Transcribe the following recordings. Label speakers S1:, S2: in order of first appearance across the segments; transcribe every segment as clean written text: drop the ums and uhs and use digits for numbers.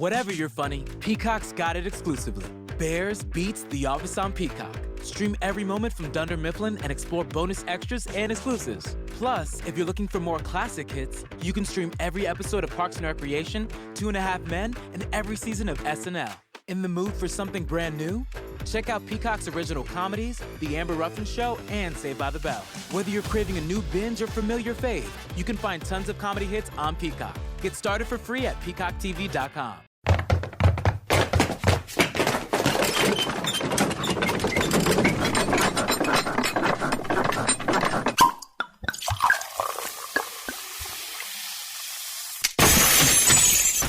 S1: Whatever you're funny, Peacock's got it exclusively. Bears beats The Office on Peacock. Stream every moment from Dunder Mifflin and explore bonus extras and exclusives. Plus, if you're looking for more classic hits, you can stream every episode of Parks and Recreation, 2.5 Men, and every season of SNL. In the mood for something brand new? Check out Peacock's original comedies, The Amber Ruffin Show, and Saved by the Bell. Whether you're craving a new binge or familiar fave, you can find tons of comedy hits on Peacock. Get started for free at peacocktv.com.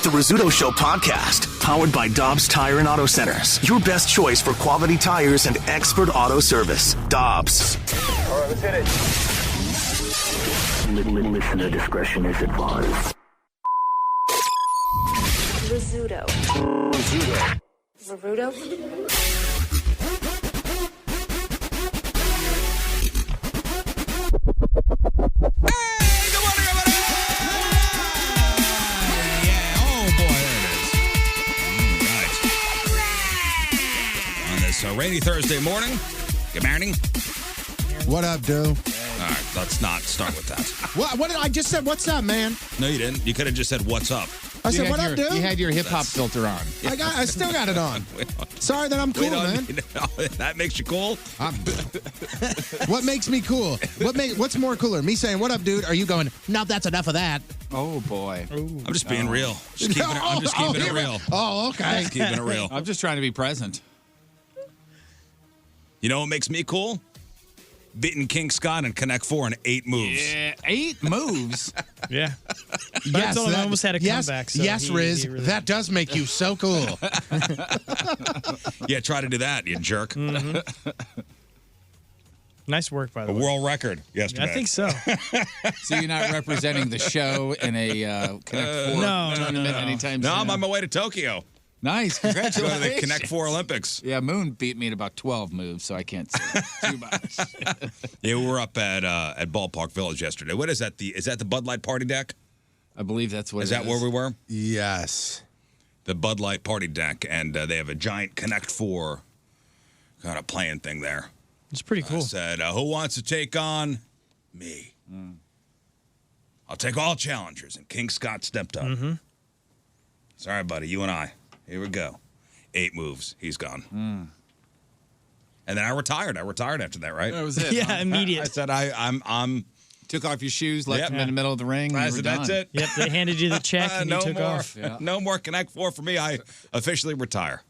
S2: The Rizzuto Show podcast, powered by Dobbs Tire and Auto Centers. Your best choice for quality tires and expert auto service. Dobbs.
S3: All right, let's hit it.
S4: Listener discretion is advised.
S5: Rizzuto. Rizzuto.
S6: Rainy Thursday morning. Good morning.
S7: What up, dude?
S6: All right, let's not start with that.
S7: What did I just said? What's up, man?
S6: No, you didn't. You could have just said, what's up?
S7: I said, what up, dude?
S8: You had your hip-hop filter on.
S7: I still got it on. Sorry that I'm cool, man.
S6: That makes you cool?
S7: What makes me cool? What's more cooler? Me saying, what up, dude? Are you going, no, that's enough of that?
S8: Oh, boy.
S6: I'm just being real. I'm just keeping it real.
S7: Oh, okay.
S6: Just keeping it real.
S8: I'm just trying to be present.
S6: You know what makes me cool? Beating King Scott and Connect 4 in 8 moves.
S8: Yeah, 8 moves?
S9: Yeah.
S7: Yes,
S9: I almost had a
S7: yes,
S9: comeback. So
S7: yes, Riz,
S9: really...
S7: that does make you so cool.
S6: Yeah, try to do that, you jerk.
S9: Mm-hmm. Nice work, by the
S6: way. A world record yesterday.
S9: I think so.
S8: So you're not representing the show in a Connect 4 tournament anytime soon?
S6: No, I'm on my way to Tokyo.
S8: Nice. Congratulations.
S6: Go to the Connect 4 Olympics.
S8: Yeah, Moon beat me at about 12 moves, so I can't say too much.
S6: Yeah, we were up at Ballpark Village yesterday. What is that? Is that the Bud Light party deck?
S8: I believe that's what it is.
S6: Is that where we were?
S7: Yes.
S6: The Bud Light party deck, and they have a giant Connect 4 kind of playing thing there.
S9: It's pretty cool.
S6: I said, who wants to take on me? I'll take all challengers. And King Scott stepped up.
S9: Mm-hmm.
S6: Sorry, buddy, you and I. Here we go. 8 moves. He's gone. And then I retired. I retired after that, right?
S8: That was it.
S9: Yeah, immediate.
S6: I said, I'm.
S8: Took off your shoes, left them in the middle of the ring.
S6: I said, that's it.
S9: Yep, they handed you the check and you took off.
S8: Yeah.
S6: No more Connect 4 for me. I officially retire.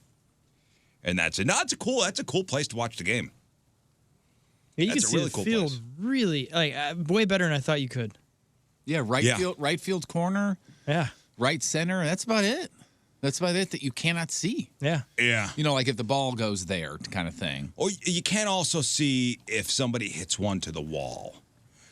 S6: And that's it. No, that's a cool place to watch the game.
S9: Yeah, you
S6: That's
S9: can
S6: a really
S9: see the
S6: cool
S9: field
S6: place.
S9: really, way better than I thought you could.
S8: Yeah, right field corner,
S9: Yeah.
S8: right center. That's about it. That's about it that you cannot see.
S9: Yeah.
S6: Yeah.
S8: You know, like if the ball goes there kind of thing.
S6: Or you can't also see if somebody hits one to the wall.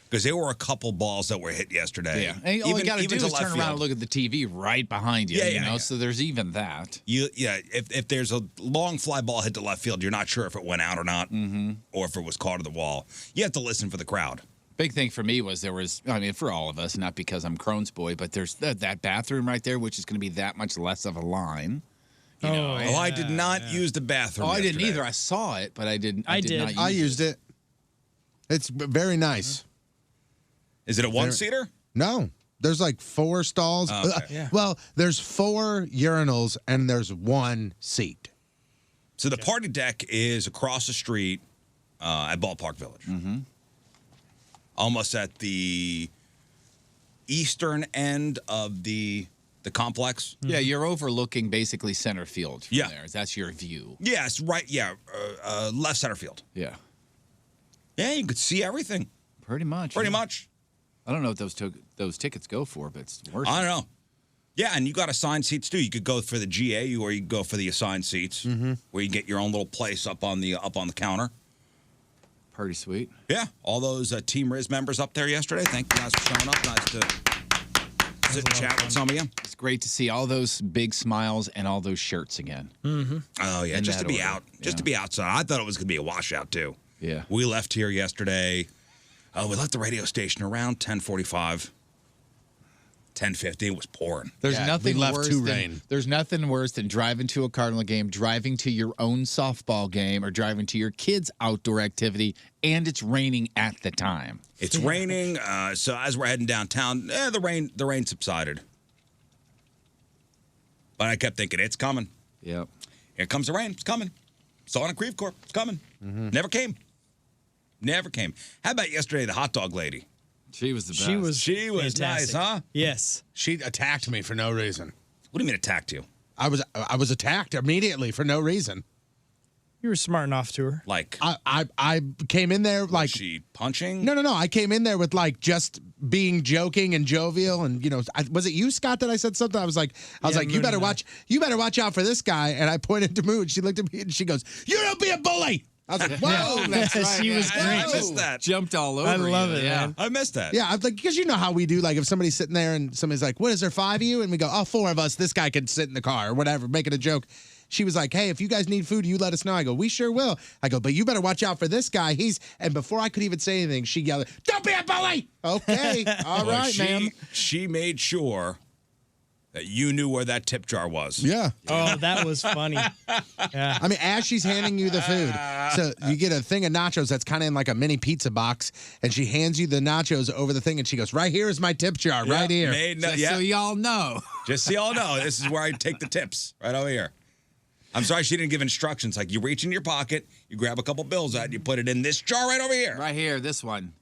S6: Because there were a couple balls that were hit yesterday.
S8: Yeah. And all you got to do
S6: to
S8: is
S6: left
S8: turn around
S6: field.
S8: and look at the TV right behind you, you know,
S6: yeah.
S8: so there's even that.
S6: If there's a long fly ball hit to left field, you're not sure if it went out or not, or if it was caught to the wall. You have to listen for the crowd.
S8: Big thing for me was for all of us, not because I'm Crohn's boy, but there's that bathroom right there, which is going to be that much less of a line. You know,
S6: I did not use the bathroom.
S8: I didn't
S6: yesterday.
S8: either. I saw it, but I didn't. I did not use
S7: I used it. It's very nice.
S6: Is it a one-seater?
S7: No. There's like 4 stalls.
S6: Oh, okay.
S9: Yeah.
S7: Well, there's 4 urinals and there's 1 seat.
S6: So the party deck is across the street at Ballpark Village. Almost at the eastern end of the complex.
S8: Yeah, you're overlooking basically center field from
S6: Yeah.
S8: there. That's your view.
S6: Yes, right. Yeah, left center field.
S8: Yeah.
S6: Yeah, you could see everything.
S8: Pretty much.
S6: Pretty
S8: yeah.
S6: much.
S8: I don't know what those tickets go for, but it's worth
S6: I
S8: it.
S6: don't know. Yeah, and you got assigned seats too. You could go for the GA or you could go for the assigned seats, where you get your own little place up on the counter.
S8: Pretty sweet.
S6: Yeah, all those Team Riz members up there yesterday. Thank you guys for showing up. Nice to sit and chat with some of you.
S8: It's great to see all those big smiles and all those shirts again.
S6: Oh yeah,
S8: In
S6: just
S8: that
S6: to be
S8: order.
S6: out, just
S8: Yeah.
S6: to be outside. I thought it was going to be a washout too.
S8: Yeah.
S6: We left here yesterday. We left the radio station around 10:45. 10:50, it was pouring.
S8: There's
S7: Yeah,
S8: nothing
S7: we left
S8: worse
S7: to
S8: than
S7: rain.
S8: there's nothing worse than driving to a Cardinal game, driving to your own softball game, or driving to your kids' outdoor activity, and it's raining at the time.
S6: It's raining, so as we're heading downtown, the rain subsided. But I kept thinking, it's coming.
S8: Yep.
S6: Here comes the rain. It's coming. Saw it on Creve Corp. It's coming. Never came. Never came. How about yesterday, the hot dog lady?
S8: She was the best.
S6: She was
S9: fantastic.
S6: nice, huh?
S9: Yes.
S7: She attacked me for no reason.
S6: What do you mean attacked you?
S7: I was attacked immediately for no reason.
S9: You were smart enough to her.
S6: Like,
S7: I came in there like
S6: was she punching?
S7: no. I came in there with like just being joking and jovial, and was it you, Scott, that I said something? I was like,
S9: Yeah,
S7: you better
S9: Moon
S7: watch out for this guy. And I pointed to Moon. She looked at me and she goes, "You don't be a bully." I was like, "Whoa,
S8: That's right.
S9: She was
S6: I
S9: great.
S6: missed that.
S8: Jumped all over
S9: I love
S8: you.
S9: it, man.
S6: I missed that.
S7: Yeah, I was like, because you know how we do, like if somebody's sitting there and somebody's like, "What is there, 5 of you?" And we go, "Oh, 4 of us. This guy could sit in the car," or whatever, making a joke. She was like, "Hey, if you guys need food, you let us know." I go, "We sure will." I go, "But you better watch out for this guy. And before I could even say anything, she yelled, "Don't be a bully!" Okay, all
S6: Well,
S7: right, ma'am.
S6: She made sure that you knew where that tip jar was.
S7: Yeah.
S9: Oh, that was funny. Yeah.
S7: I mean, as she's handing you the food, so you get a thing of nachos that's kind of in like a mini pizza box, and she hands you the nachos over the thing, and she goes, "Right here is my tip jar, right here."
S8: So y'all know.
S6: Just so y'all know, this is where I take the tips, right over here. I'm sorry she didn't give instructions. Like, you reach in your pocket, you grab a couple bills out, you put it in this jar right over here.
S8: Right here, this one.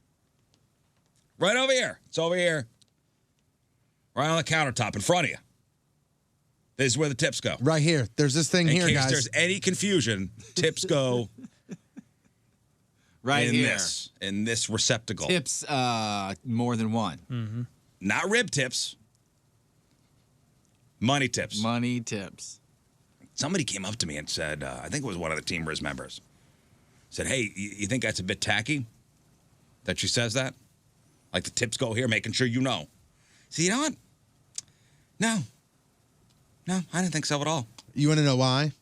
S6: Right over here. It's over here. Right on the countertop in front of you. This is where the tips go.
S7: Right here. There's this thing
S6: In
S7: here,
S6: case
S7: guys.
S6: there's any confusion, tips go
S8: Right
S6: in
S8: here.
S6: in this receptacle.
S8: Tips more than one.
S6: Not rib tips. Money tips.
S8: Money tips.
S6: Somebody came up to me and said, I think it was one of the Team Riz members, said, "Hey, you think that's a bit tacky that she says that? Like the tips go here, making sure you know." So you know what? No, I didn't think so at all.
S7: You want to know why?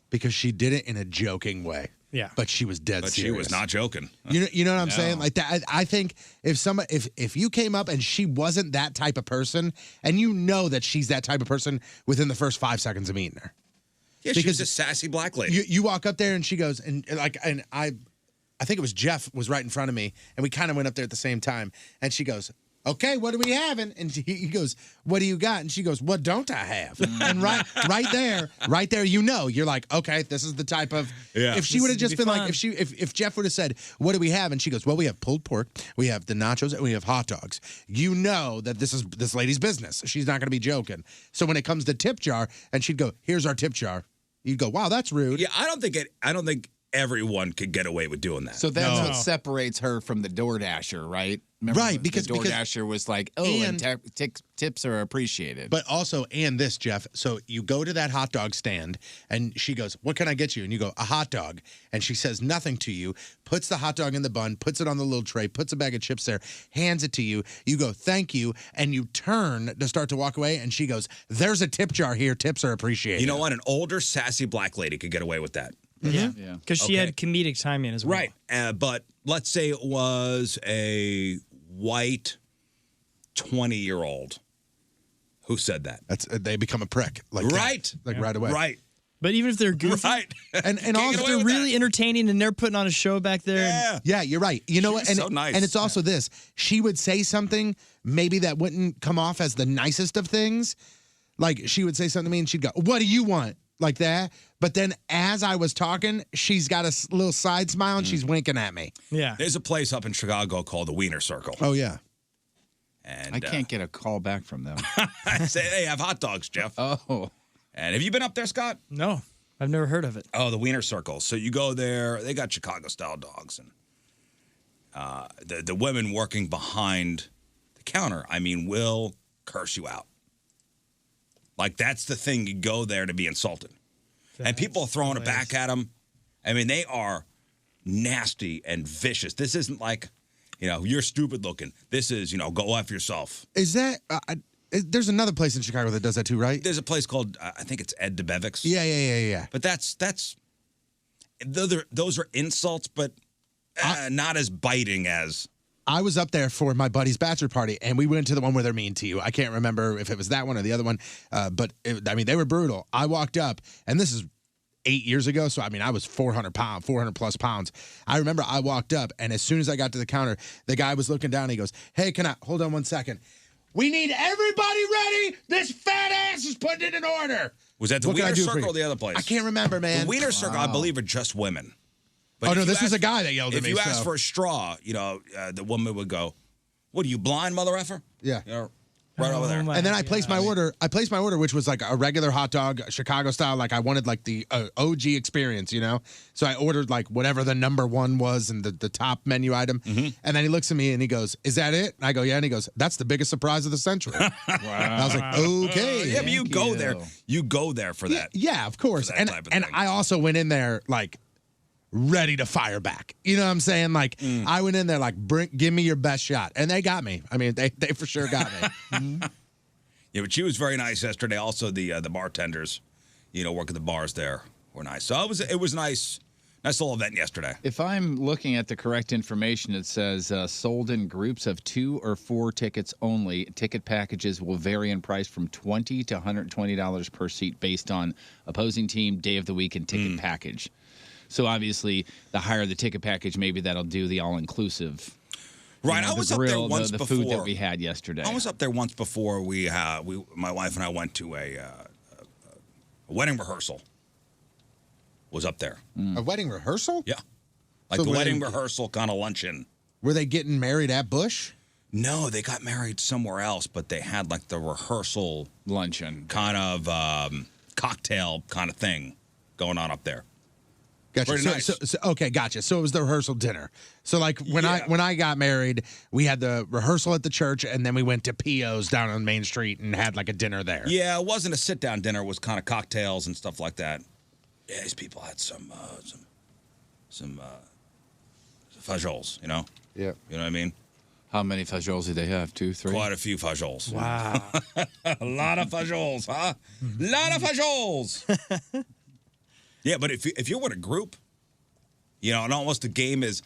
S7: Because she did it in a joking way.
S9: Yeah.
S7: But she was dead
S6: But
S7: serious.
S6: she was not joking.
S7: You know what I'm
S6: No.
S7: saying? Like that. I think if you came up and she wasn't that type of person, and you know that she's that type of person within the first 5 seconds of meeting her.
S6: Yeah,
S7: Because
S6: she's a sassy black lady.
S7: You walk up there and she goes and I think it was Jeff was right in front of me, and we kind of went up there at the same time, and she goes, "Okay, what are we having?" And he goes, "What do you got?" And she goes, "What don't I have?" And right there, you're like, okay, this is the type of.
S6: Yeah.
S7: If she
S9: This
S7: would have
S9: is
S7: just
S9: gonna
S7: been
S9: be
S7: like, if Jeff would have said, "What do we have?" And she goes, "Well, we have pulled pork, we have the nachos, and we have hot dogs." You know that this is this lady's business. She's not going to be joking. So when it comes to tip jar, and she'd go, "Here's our tip jar," you'd go, "Wow, that's rude."
S6: Yeah, I don't think everyone could get away with doing that.
S8: So that's
S9: No.
S8: what separates her from the DoorDasher, right? Remember
S7: Right,
S8: the
S7: because-
S8: DoorDasher was like, tips are appreciated.
S7: But also, and this, Jeff. So you go to that hot dog stand, and she goes, "What can I get you?" And you go, "A hot dog." And she says nothing to you, puts the hot dog in the bun, puts it on the little tray, puts a bag of chips there, hands it to you. You go, "Thank you," and you turn to start to walk away, and she goes, "There's a tip jar here. Tips are appreciated."
S6: You know what? An older, sassy black lady could get away with that.
S9: Yeah.
S8: Yeah.
S9: Because she had comedic timing as well.
S6: Right. But let's say it was a white 20-year-old who said that.
S7: That's they become a prick, like that.
S6: Right.
S7: like right away.
S6: Right.
S9: But even if they're goofy,
S6: Right.
S7: And
S6: Can't
S7: also
S6: get
S9: if
S6: away
S9: they're
S6: with
S9: really
S6: that.
S9: entertaining and they're putting on a show back there.
S6: Yeah.
S7: Yeah, you're right. You know what?
S6: She's
S7: And
S6: so nice.
S7: and it's also this. She would say something maybe that wouldn't come off as the nicest of things. Like she would say something to me and she'd go, "What do you want?" Like that. But then as I was talking, she's got a little side smile and she's winking at me.
S9: Yeah.
S6: There's a place up in Chicago called the Wiener Circle.
S7: Oh yeah.
S6: And
S8: I can't get a call back from them.
S6: I say, "Hey, have hot dogs, Jeff."
S8: Oh.
S6: And have you been up there, Scott?
S9: No, I've never heard of it.
S6: Oh, the Wiener Circle. So you go there. They got Chicago-style dogs, and the women working behind the counter, I mean, will curse you out. Like that's the thing. You go there to be insulted, and people are throwing it back at them. I mean, they are nasty and vicious. This isn't like, you're stupid looking. This is, go F yourself.
S7: Is that there's another place in Chicago that does that too, right?
S6: There's a place called, I think it's Ed DeBevick's.
S7: Yeah.
S6: But those are insults, but not as biting as
S7: I was up there for my buddy's bachelor party, and we went to the one where they're mean to you. I can't remember if it was that one or the other one, but they were brutal. I walked up, and this is 8 years ago, so I was 400 plus pounds. I remember I walked up, and as soon as I got to the counter, the guy was looking down, and he goes, "Hey, hold on 1 second. We need everybody ready. This fat ass is putting it in order."
S6: Was that the Wiener Circle or the other place?
S7: I can't remember, man.
S6: The Wiener Circle, I believe, are just women.
S7: But no, this was a guy that yelled at me.
S6: If you asked for a straw, the woman would go, "What are you, blind, mother effer?"
S7: Yeah.
S6: Right over there.
S7: And then I placed my order. I placed my order, which was like a regular hot dog, Chicago style. Like I wanted like the OG experience, So I ordered like whatever the number one was and the top menu item.
S6: Mm-hmm.
S7: And then he looks at me and he goes, "Is that it?" And I go, "Yeah." And he goes, "That's the biggest surprise of the century." Wow. I was like, "Okay."
S6: Yeah, but you go there. You go there for that.
S7: Yeah, of course.
S6: And
S7: I also went in there like ready to fire back. You know what I'm saying? Like I went in there like, give me your best shot. And they got me. I mean, they for sure got me.
S6: Yeah, but she was very nice yesterday. Also, the bartenders, working the bars there were nice. So it was nice little event yesterday.
S8: If I'm looking at the correct information, it says sold in groups of 2 or 4 tickets only. Ticket packages will vary in price from $20 to $120 per seat based on opposing team, day of the week, and ticket package. So obviously, the higher the ticket package, maybe that'll do the all-inclusive.
S6: Right, I was up there once
S8: the
S6: before.
S8: Food that we had yesterday.
S6: I was up there once before. My wife and I went to a wedding rehearsal. Was up there.
S7: A wedding rehearsal?
S6: Yeah, like
S7: So
S6: the
S7: were
S6: wedding
S7: they-
S6: rehearsal kind of luncheon.
S7: Were they getting married at Bush?
S6: No, they got married somewhere else, but they had like the rehearsal
S8: luncheon
S6: kind of cocktail kind of thing going on up there.
S7: Gotcha.
S6: Very nice.
S7: So, okay, gotcha. So it was the rehearsal dinner. So like when I got married, we had the rehearsal at the church, and then we went to P.O.'s down on Main Street and had like a dinner there.
S6: Yeah, it wasn't a sit-down dinner. It was kind of cocktails and stuff like that. Yeah, these people had some fajoles,
S7: Yeah.
S6: You know what I mean?
S8: How many fajoles did they have? 2, 3?
S6: Quite a few fajoles.
S9: Wow.
S6: A lot of fajoles, huh? Lot of fajoles. Yeah, but if you're with a group, and almost the game is,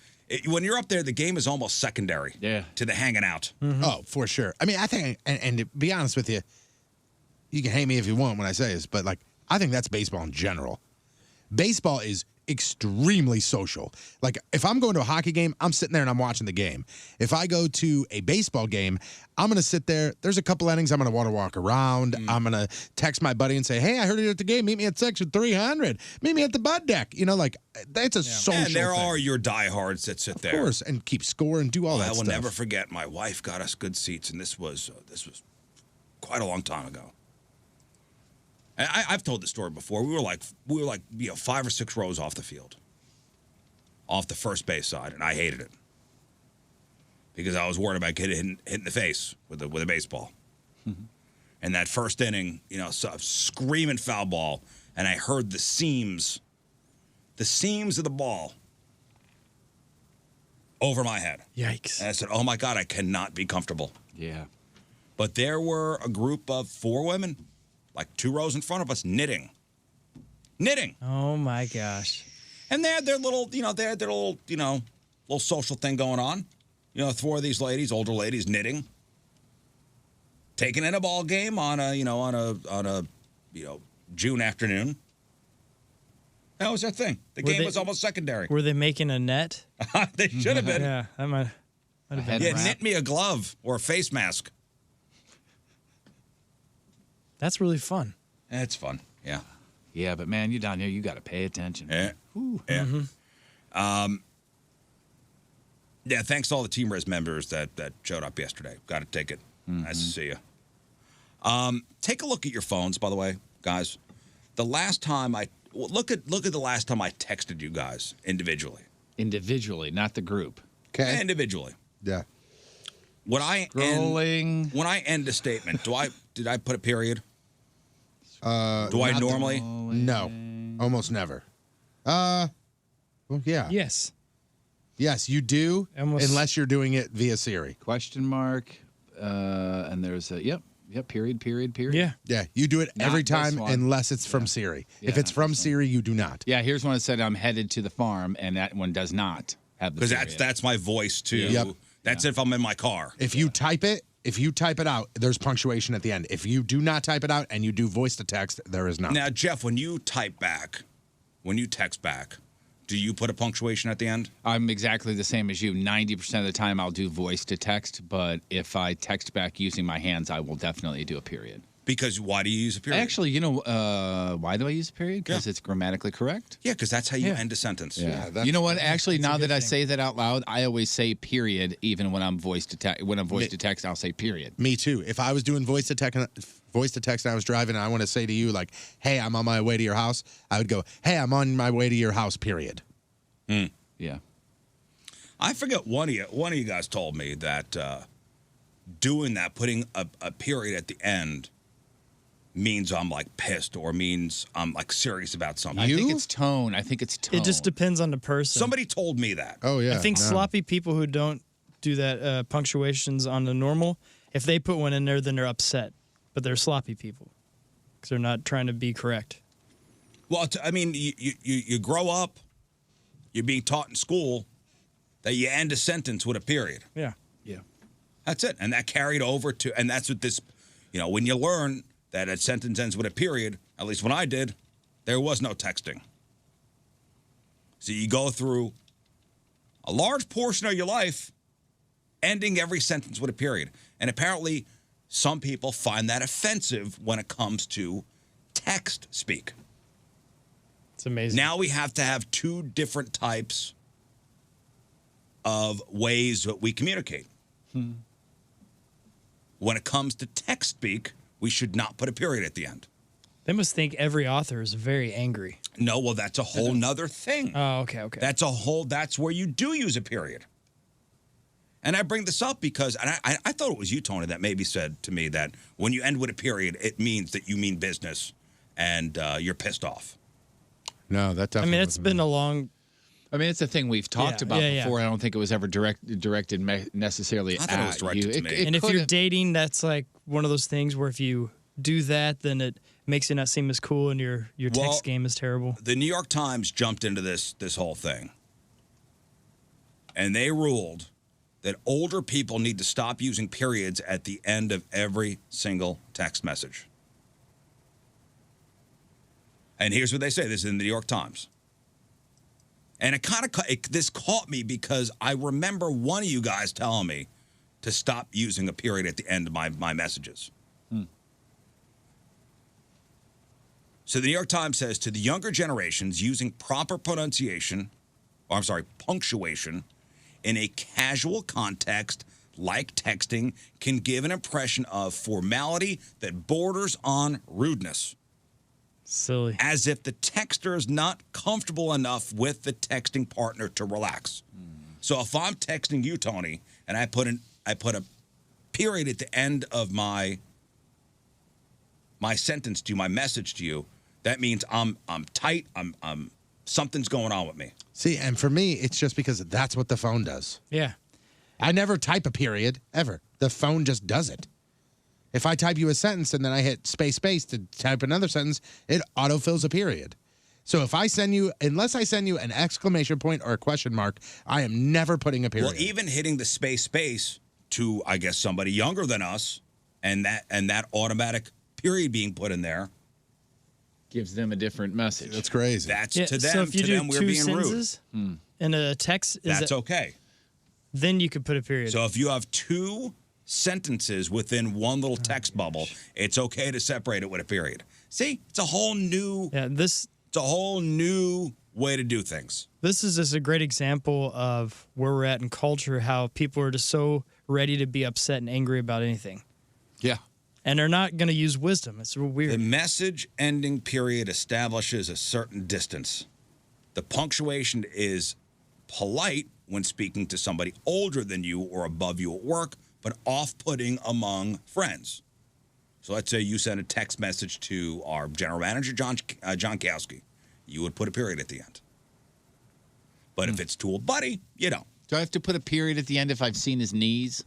S6: when you're up there, the game is almost secondary to the hanging out.
S7: Mm-hmm. Oh, for sure. I mean, I think, and to be honest with you, you can hate me if you want when I say this, but like, I think that's baseball in general. Baseball is extremely social. Like, if I'm going to a hockey game, I'm sitting there and I'm watching the game. If I go to a baseball game, I'm going to sit there. There's a couple innings I'm going to want to walk around. I'm going to text my buddy and say, "Hey, I heard you at the game. Meet me at section 300. Meet me at the bud deck." That's a social
S6: And there
S7: thing.
S6: are your diehards that sit there.
S7: Of course, and keep score and do all that
S6: I will
S7: stuff.
S6: never forget, my wife got us good seats, and this was quite a long time ago. I've told the story before. We were like 5 or 6 rows off the field, off the first base side, and I hated it because I was worried about getting hit in the face with a baseball. And that first inning, screaming foul ball, and I heard the seams of the ball over my head.
S9: Yikes.
S6: And I said, "Oh my God, I cannot be comfortable."
S8: Yeah.
S6: But there were a group of 4 women, like 2 rows in front of us, knitting.
S9: Oh my gosh.
S6: And they had their little, little social thing going on. 4 of these ladies, older ladies, knitting, taking in a ball game on a June afternoon. That was their thing. The game was almost secondary.
S9: Were they making a net?
S6: They should have been.
S9: Yeah, that might have been.
S6: Yeah, knit me a glove or a face mask.
S9: That's really fun.
S6: It's fun. Yeah.
S8: Yeah, but man, you down here, you got to pay attention.
S6: Yeah. Yeah.
S9: Mm-hmm.
S6: Yeah, thanks to all the Team Res members that showed up yesterday. Got to take it. Nice to see you. Take a look at your phones, by the way, guys. The last time look at the last time I texted you guys individually.
S8: Individually, not the group.
S7: Okay.
S6: Individually.
S7: Yeah.
S6: When I end a statement, did I put a period? Do I normally?
S7: No, almost never. Well, yeah.
S9: Yes.
S7: Yes, you do,
S9: Almost.
S7: unless you're doing it via Siri.
S8: Question mark, and there's a, yep, period.
S9: Yeah.
S7: Yeah, you do it
S8: Not
S7: every
S8: this
S7: time
S8: one.
S7: unless it's from Siri.
S8: Yeah,
S7: if it's
S8: not
S7: from
S8: this one.
S7: Siri, you do not.
S8: Yeah, here's one that said I'm headed to the farm, and that one does not have the
S6: Because
S8: period.
S6: that's my voice too.
S7: Yep.
S6: That's if I'm in my car.
S7: If you type it out, there's punctuation at the end. If you do not type it out and you do voice to text, there is not.
S6: Now, Jeff, when you text back, do you put a punctuation at the end?
S8: I'm exactly the same as you. 90% of the time I'll do voice to text, but if I text back using my hands, I will definitely do a period.
S6: Because why do you use a period?
S8: Actually, why do I use a period? Because it's grammatically correct.
S6: Yeah, because that's how you end a sentence.
S8: Yeah. You know what? Actually, now that I say that out loud, I always say period, even when I'm voice to text. When I'm voice to text, I'll say period.
S7: Me too. If I was doing voice to text and I was driving and I want to say to you, like, hey, I'm on my way to your house, I would go, hey, I'm on my way to your house, period.
S8: Yeah.
S6: I forget one of you guys told me that doing that, putting a period at the end, means I'm like pissed or means I'm like serious about something.
S8: I think it's tone.
S9: It just depends on the person.
S6: Somebody told me that.
S7: Oh, yeah.
S9: I think sloppy people who don't do that punctuations on the normal, if they put one in there, then they're upset. But they're sloppy people because they're not trying to be correct.
S6: Well, I mean, you grow up, you're being taught in school that you end a sentence with a period.
S9: Yeah.
S8: Yeah.
S6: That's it. And that carried over to, and that's what this, when you learn that a sentence ends with a period, at least when I did, there was no texting. So you go through a large portion of your life ending every sentence with a period. And apparently some people find that offensive when it comes to text speak.
S9: It's amazing.
S6: Now we have to have two different types of ways that we communicate. When it comes to text speak, we should not put a period at the end.
S9: They must think every author is very angry.
S6: No, well, that's a whole nother thing.
S9: Oh, okay.
S6: That's where you do use a period. And I bring this up because, and I thought it was you, Tony, that maybe said to me that when you end with a period, it means that you mean business and you're pissed off.
S7: No, that definitely
S9: it's been a long...
S8: it's a thing we've talked about before. I don't think it was ever directed necessarily at you.
S6: I thought it was directed to me.
S9: And if you're dating, that's like one of those things where if you do that, then it makes it not seem as cool and your text game is terrible.
S6: The New York Times jumped into this whole thing. And they ruled that older people need to stop using periods at the end of every single text message. And here's what they say. This is in the New York Times. And this caught me because I remember one of you guys telling me to stop using a period at the end of my messages. So the New York Times says, to the younger generations, using proper punctuation in a casual context like texting can give an impression of formality that borders on rudeness.
S9: Silly.
S6: As if the texter is not comfortable enough with the texting partner to relax. So if I'm texting you, Tony, and I put a period at the end of my sentence to you, my message to you, that means I'm tight. I'm something's going on with me.
S7: See, and for me, it's just because that's what the phone does.
S9: Yeah.
S7: I never type a period, ever. The phone just does it. If I type you a sentence and then I hit space to type another sentence, it autofills a period. So if unless I send you an exclamation point or a question mark, I am never putting a period.
S6: Well, even hitting the space to, I guess, somebody younger than us, and that automatic period being put in there
S8: gives them a different message.
S7: That's crazy.
S6: That's to them.
S9: So if you
S6: to
S9: do
S6: them, we're
S9: two
S6: being
S9: sentences in a text,
S6: that's okay.
S9: Then you could put a period.
S6: So if you have two sentences within one little text bubble, it's okay to separate it with a period. See, it's a whole new. It's a whole new way to do things.
S9: This is just a great example of where we're at in culture. How people are just so ready to be upset and angry about anything.
S8: Yeah.
S9: And they're not going to use wisdom. It's real weird.
S6: The message ending period establishes a certain distance. The punctuation is polite when speaking to somebody older than you or above you at work, but off-putting among friends. So let's say you send a text message to our general manager, John Kowski. You would put a period at the end. But if it's to a buddy, you don't.
S8: Do I have to put a period at the end if I've seen his knees?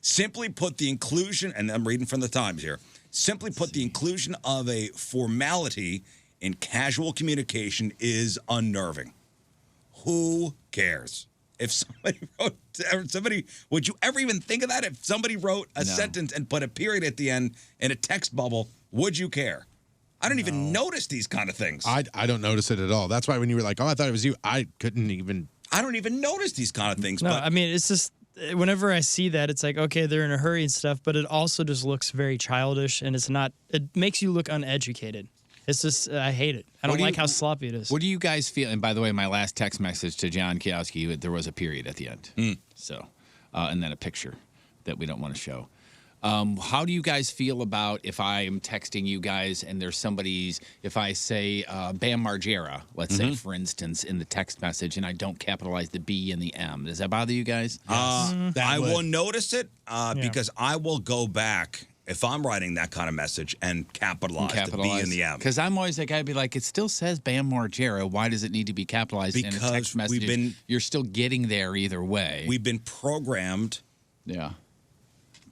S6: Simply put the inclusion, and I'm reading from the Times here, simply put the inclusion of a formality in casual communication is unnerving. Who cares? if somebody wrote, would you ever even think of that? If somebody wrote a sentence and put a period at the end in a text bubble, would you care? I don't even notice these kind of things.
S7: I don't notice it at all. That's why when you were like, oh, I thought it was you, I don't even
S6: notice these kind of things.
S9: No,
S6: but
S9: I mean, it's just whenever I see that, it's like, okay, they're in a hurry and stuff, but it also just looks very childish, and it makes you look uneducated. It's just, I hate it. I don't like how sloppy it is.
S8: What do you guys feel? And by the way, my last text message to John Kiowski, there was a period at the end. So, and then a picture that we don't want to show. How do you guys feel about if I am texting you guys and there's if I say Bam Margera, let's say, for instance, in the text message, and I don't capitalize the B and the M? Does that bother you guys?
S6: I will notice it because I will go back if I'm writing that kind of message and capitalize the B and the M.
S8: Because I'm always that guy, be like, it still says Bam Margera. Why does it need to be capitalized in a text message? You're still getting there either way.
S6: We've been programmed.
S8: Yeah.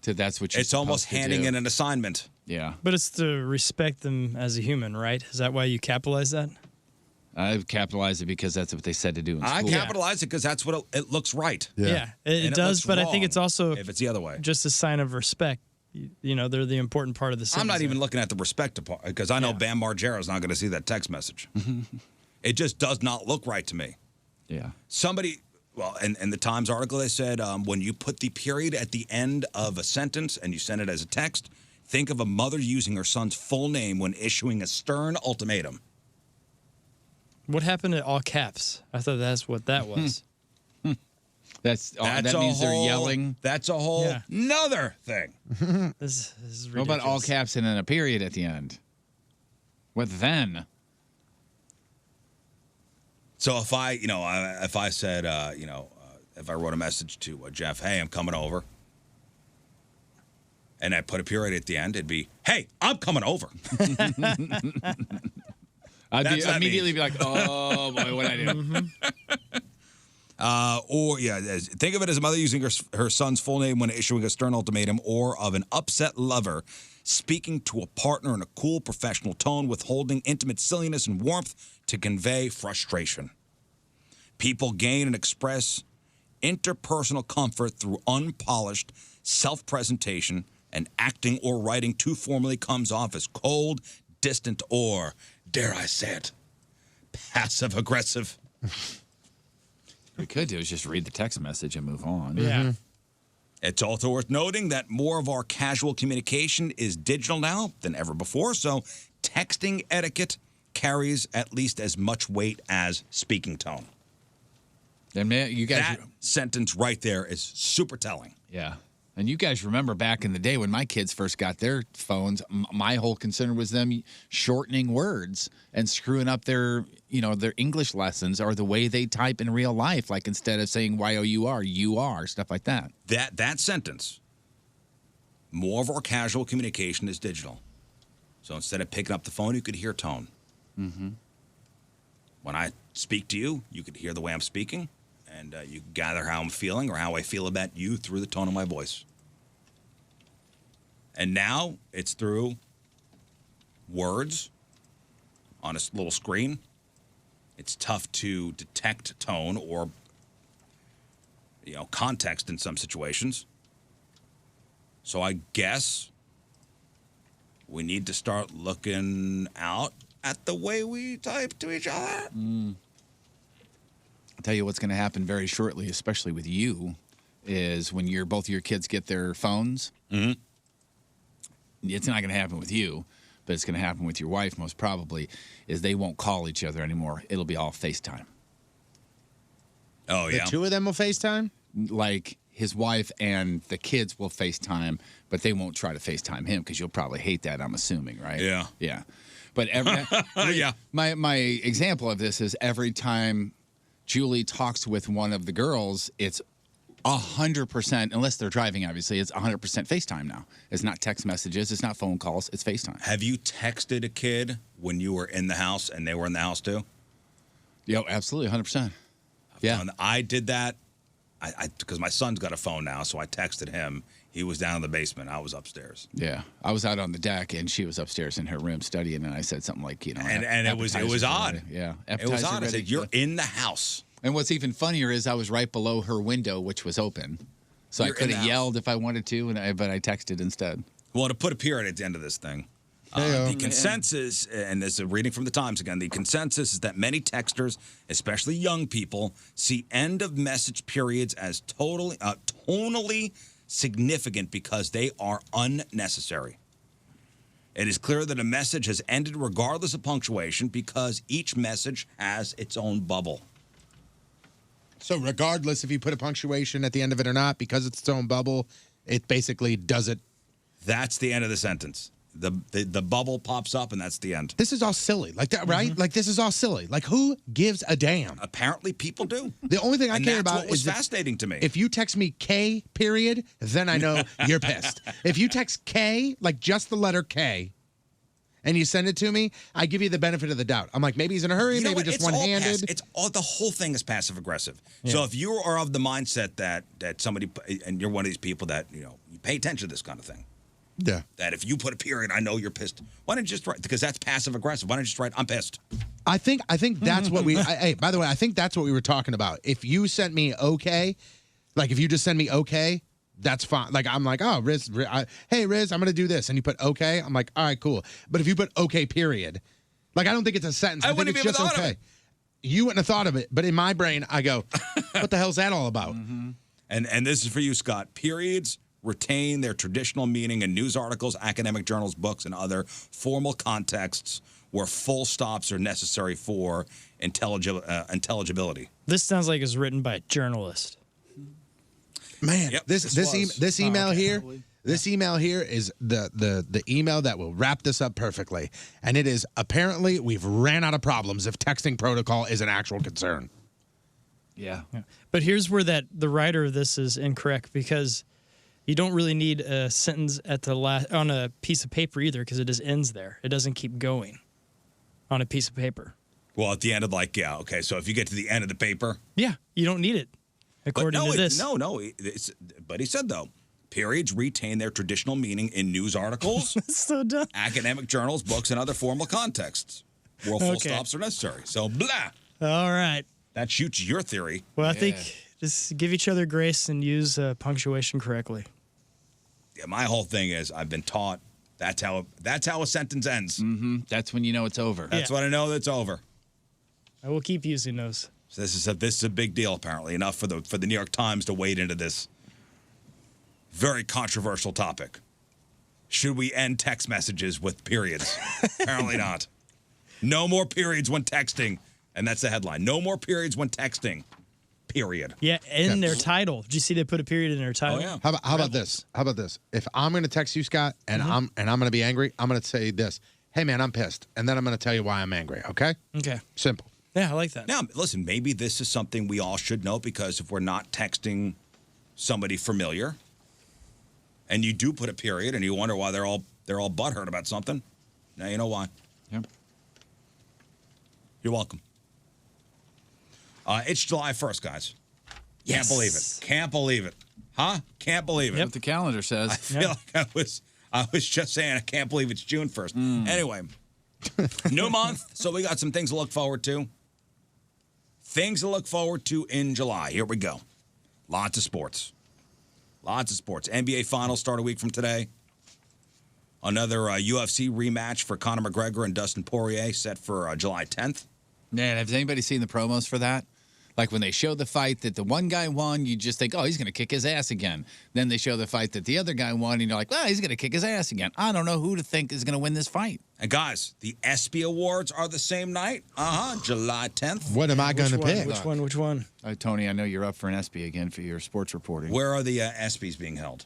S8: That's what you're
S6: It's almost handing in an assignment.
S8: Yeah.
S9: But it's to respect them as a human, right? Is that why you capitalize that?
S8: I capitalize it because that's what they said to do in school.
S6: I capitalize it because that's what it looks right.
S9: Yeah, it does, but I think it's also
S6: if it's the other way,
S9: just a sign of respect. You know, they're the important part of the sentence.
S6: I'm not even looking at the respect part because I know Bam Margera is not going to see that text message. It just does not look right to me.
S8: Yeah.
S6: Somebody... Well, in the Times article, they said when you put the period at the end of a sentence and you send it as a text, think of a mother using her son's full name when issuing a stern ultimatum.
S9: What happened to all caps? I thought that's what that was.
S8: That means they're yelling.
S6: That's a whole nother thing.
S9: This is ridiculous.
S8: What about all caps and then a period at the end? What then?
S6: So if I said, if I wrote a message to Jeff, hey, I'm coming over, and I put a period at the end, it'd be, hey, I'm coming over.
S8: I'd immediately be like, oh, boy, what I do.
S6: Think of it as a mother using her son's full name when issuing a stern ultimatum, or of an upset lover speaking to a partner in a cool, professional tone, withholding intimate silliness and warmth to convey frustration. People gain and express interpersonal comfort through unpolished self-presentation, and acting or writing too formally comes off as cold, distant, or, dare I say it, passive-aggressive.
S8: We could do is just read the text message and move on.
S9: Yeah.
S6: It's also worth noting that more of our casual communication is digital now than ever before, so texting etiquette carries at least as much weight as speaking tone.
S8: And man, you guys,
S6: that sentence right there is super telling.
S8: Yeah. And you guys remember back in the day when my kids first got their phones, my whole concern was them shortening words and screwing up their English lessons or the way they type in real life. Like instead of saying Y-O-U-R, you-are, stuff like that.
S6: That sentence, more of our casual communication is digital. So instead of picking up the phone, you could hear tone.
S8: Mm-hmm.
S6: When I speak to you, you could hear the way I'm speaking, and you can gather how I'm feeling or how I feel about you through the tone of my voice. And now it's through words on a little screen. It's tough to detect tone or, context in some situations. So I guess we need to start looking out at the way we type to each other.
S8: I'll tell you what's going to happen very shortly, especially with you, is when both of your kids get their phones.
S6: Mm-hmm.
S8: It's not going to happen with you, but it's going to happen with your wife most probably, is they won't call each other anymore. It'll be all FaceTime.
S6: Oh, yeah.
S7: The two of them will FaceTime?
S8: Like his wife and the kids will FaceTime, but they won't try to FaceTime him because you'll probably hate that, I'm assuming, right?
S6: Yeah.
S8: Yeah. But
S6: yeah.
S8: My example of this is every time Julie talks with one of the girls, it's 100%, unless they're driving, obviously, it's 100% FaceTime now. It's not text messages. It's not phone calls. It's FaceTime.
S6: Have you texted a kid when you were in the house and they were in the house too?
S8: Yeah, absolutely, 100%. Yeah.
S6: I did that because my son's got a phone now, so I texted him. He was down in the basement. I was upstairs.
S8: Yeah. I was out on the deck, and she was upstairs in her room studying, and I said something like,
S6: And it was odd.
S8: Yeah.
S6: It was odd. I said, you're in the house.
S8: And what's even funnier is I was right below her window, which was open. So
S6: You're
S8: I could
S6: in
S8: have
S6: the
S8: yelled if I wanted to, but I texted instead.
S6: Well, to put a period at the end of this thing, the consensus, and this is a reading from the Times again, the consensus is that many texters, especially young people, see end of message periods as tonally significant because they are unnecessary. It is clear that a message has ended regardless of punctuation because each message has its own bubble.
S7: So regardless if you put a punctuation at the end of it or not, because it's its own bubble, it basically does it.
S6: That's the end of the sentence. The bubble pops up, and that's the end.
S7: This is all silly. Like that, right? Like, this is all silly. Like, who gives a damn?
S6: Apparently, people do.
S7: The only thing I
S6: And
S7: care
S6: that's
S7: about
S6: what was
S7: is
S6: fascinating to me.
S7: If you text me K period, then I know you're pissed. If you text K, like just the letter K, and you send it to me, I give you the benefit of the doubt. I'm like, maybe he's in a hurry,
S6: You know
S7: maybe
S6: what?
S7: just
S6: It's all
S7: one-handed.
S6: It's all the whole thing is passive aggressive. So if you are of the mindset that somebody, and you're one of these people that you pay attention to this kind of thing.
S7: Yeah.
S6: That if you put a period, I know you're pissed. Why don't you just write? Because that's passive aggressive. Why don't you just write? I'm pissed.
S7: I think that's what we. Hey, by the way, I think that's what we were talking about. If you sent me okay, like if you just send me okay, that's fine. Like I'm like, oh, Riz, hey Riz, I'm gonna do this, and you put okay. I'm like, all right, cool. But if you put okay, period, like I don't think it's a sentence. I think
S6: wouldn't
S7: it's
S6: have
S7: just
S6: even thought of
S7: okay.
S6: it.
S7: You wouldn't have thought of it, but in my brain, I go, what the hell's that all about?
S6: And this is for you, Scott. Periods retain their traditional meaning in news articles, academic journals, books, and other formal contexts where full stops are necessary for intelligibility.
S9: This sounds like it's written by a journalist.
S7: Man,
S6: Yep,
S7: this email here. This email here is the email that will wrap this up perfectly. And it is apparently we've ran out of problems if texting protocol is an actual concern.
S8: Yeah.
S9: But here's where the writer of this is incorrect, because you don't really need a sentence at the last on a piece of paper either, because it just ends there. It doesn't keep going on a piece of paper.
S6: Well, at the end of okay, so if you get to the end of the paper.
S9: Yeah, you don't need it, according to this.
S6: But he said, though, periods retain their traditional meaning in news articles,
S9: That's so dumb.
S6: academic journals, books, and other formal contexts where full stops are necessary. So, blah.
S9: All right.
S6: That shoots your theory.
S9: Well, I think just give each other grace and use punctuation correctly.
S6: Yeah, my whole thing is I've been taught that's how a sentence ends.
S8: Mm-hmm. That's when you know it's over.
S6: That's when I know that's over.
S9: I will keep using those.
S6: So this is a big deal, apparently. Enough for the New York Times to wade into this very controversial topic. Should we end text messages with periods? Apparently not. No more periods when texting. And that's the headline. No more periods when texting. Period.
S9: Yeah, in their title. Did you see they put a period in their title?
S6: Oh, yeah.
S7: How about this? How about this? If I'm going to text you, Scott, and I'm going to be angry, I'm going to say this. Hey, man, I'm pissed. And then I'm going to tell you why I'm angry, okay?
S9: Okay.
S7: Simple.
S9: Yeah, I like that.
S6: Now, listen, maybe this is something we all should know, because if we're not texting somebody familiar and you do put a period and you wonder why they're all butthurt about something, now you know why.
S8: Yep.
S6: You're welcome. It's July 1st, guys.
S9: Yes.
S6: Can't believe it. Can't believe it. Huh? Can't believe it.
S8: What the calendar says.
S6: I feel like I was just saying I can't believe it's June 1st. Anyway, new month, so we got some things to look forward to. Things to look forward to in July. Here we go. Lots of sports. NBA Finals start a week from today. Another UFC rematch for Conor McGregor and Dustin Poirier set for July 10th.
S8: Man, has anybody seen the promos for that? Like when they show the fight that the one guy won, you just think, oh, he's going to kick his ass again. Then they show the fight that the other guy won, and you're like, well, he's going to kick his ass again. I don't know who to think is going to win this fight.
S6: And guys, the ESPY Awards are the same night. July 10th.
S7: What am I going to pick?
S9: Which one?
S8: Tony, I know you're up for an ESPY again for your sports reporting.
S6: Where are the ESPYs being held?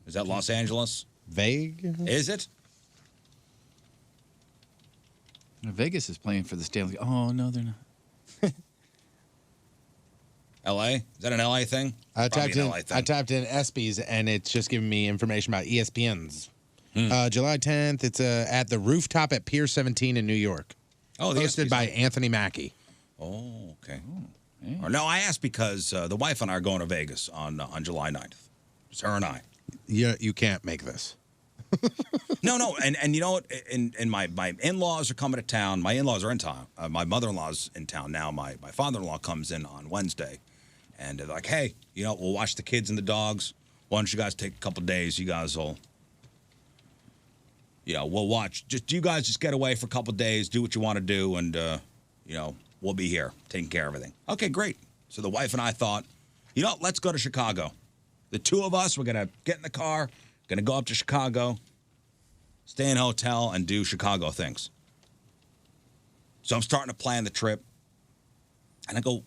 S6: Is that Los Angeles?
S7: Vague?
S6: Is it?
S8: Vegas is playing for the Stanley. Oh, no, they're not.
S6: L.A.? Is that an L.A. thing?
S7: I
S6: Probably
S7: typed
S6: an
S7: in
S6: LA thing.
S7: I typed in ESPYs, and it's just giving me information about ESPNs. July 10th, it's at the Rooftop at Pier 17 in New York.
S6: Oh, the
S7: hosted
S6: ESPYs.
S7: by Anthony Mackie.
S6: Oh, okay. No, I asked because the wife and I are going to Vegas on July 9th. It's her and I.
S7: You can't make this.
S6: No, and you know what? And my in-laws are coming to town. My in-laws are in town. My mother-in-law's in town now. My father-in-law comes in on Wednesday, and they're like, hey, we'll watch the kids and the dogs. Why don't you guys take a couple days? You guys will, we'll watch. Just you guys just get away for a couple days, do what you want to do, and we'll be here taking care of everything. Okay, great. So the wife and I thought, let's go to Chicago. The two of us, we're gonna get in the car, gonna go up to Chicago, stay in a hotel, and do Chicago things. So I'm starting to plan the trip, and I go,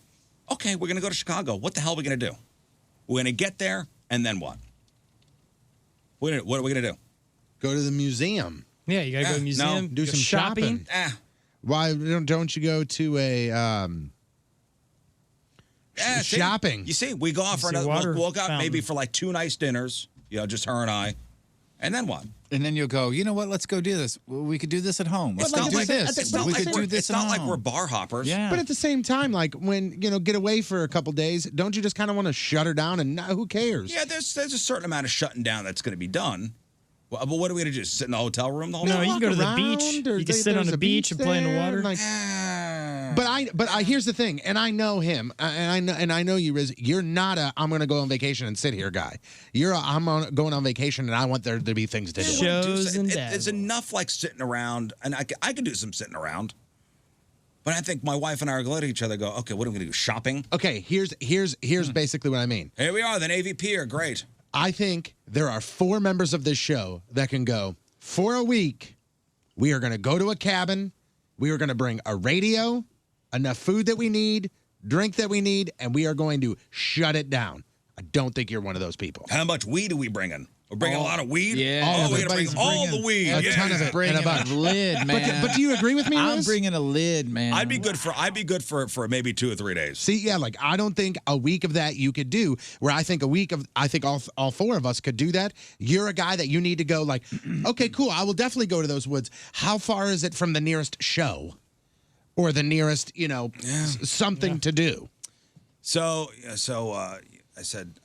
S6: okay, we're gonna go to Chicago. What the hell are we gonna do? We're gonna get there, and then what? What are we gonna do?
S7: Go to the museum.
S9: Yeah, you gotta go to the museum.
S7: No, do
S9: go
S7: some shopping. Why don't you go to a shopping?
S6: You see, we go off for another. We'll go out maybe for like 2 nice dinners. Just her and I, and then what?
S8: And then you'll go. You know what? Let's go do this. We could do this at home. Let's do this.
S6: It's not like we're bar hoppers.
S8: Yeah.
S7: But at the same time, like when get away for a couple days, don't you just kind of want to shut her down and who cares?
S6: Yeah, there's a certain amount of shutting down that's going to be done. Well, but what are we going to do? Sit in the hotel room the whole
S9: No,
S6: time?
S9: you can go to the beach. You can sit on the beach and play in the water.
S7: But here's the thing, and I know him, and I know you, Riz. You're not a I'm going to go on vacation and sit here guy. You're a going on vacation and I want there to be things to do.
S9: Shows and
S6: it's enough like sitting around, and I can do some sitting around. But I think my wife and I are going to look at each other and go, okay, what are we going to do? Shopping?
S7: Okay, here's basically what I mean.
S6: Here we are, the Navy Pier. Great.
S7: I think there are 4 members of this show that can go for a week. We are going to go to a cabin. We are going to bring a radio, enough food that we need, drink that we need, and we are going to shut it down. I don't think you're one of those people.
S6: How much weed are we bringing? We're bringing a lot of weed?
S8: Yeah.
S6: We're going to bring all the weed.
S7: A ton of it.
S8: Bringing a lid, man.
S7: But do you agree with me, Liz?
S8: I'm bringing a lid, man.
S6: I'd be good for maybe 2 or 3 days.
S7: See, yeah, like I don't think a week of that you could do. Where I think all 4 of us could do that. You're a guy that you need to go like, okay, cool. I will definitely go to those woods. How far is it from the nearest show, or the nearest something to do?
S6: So I said.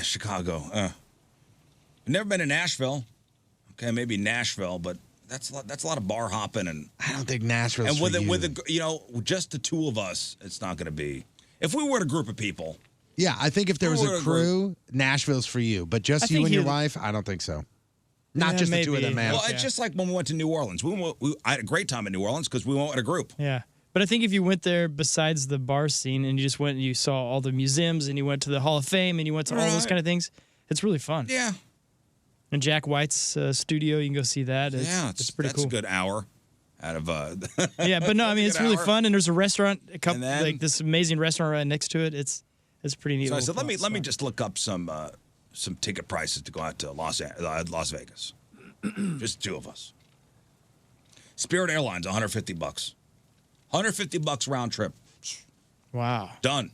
S6: Chicago. I've never been to Nashville. Okay, maybe Nashville, but that's a lot of bar hopping, and
S7: I don't think Nashville's
S6: and with
S7: for
S6: the just the 2 of us, it's not going to be. If we were a group of people,
S7: yeah, I think if there was a crew, Nashville's for you. But just you and your wife, I don't think so. Not just the 2 of them, man.
S6: Well, it's just like when we went to New Orleans. I had a great time in New Orleans because we went with a group.
S9: Yeah. But I think if you went there besides the bar scene and you just went and you saw all the museums and you went to the Hall of Fame and you went to all those kind of things, it's really fun.
S6: Yeah.
S9: And Jack White's studio, you can go see that. It's pretty cool.
S6: That's a good hour out of.
S9: Yeah, but no, I mean it's really fun. And there's a restaurant,
S6: then,
S9: like this amazing restaurant right next to it. It's pretty neat.
S6: So I said, let me just look up some ticket prices to go out to Las Vegas. Just 2 of us. Spirit Airlines, $150. $150 round trip.
S9: Wow.
S6: Done.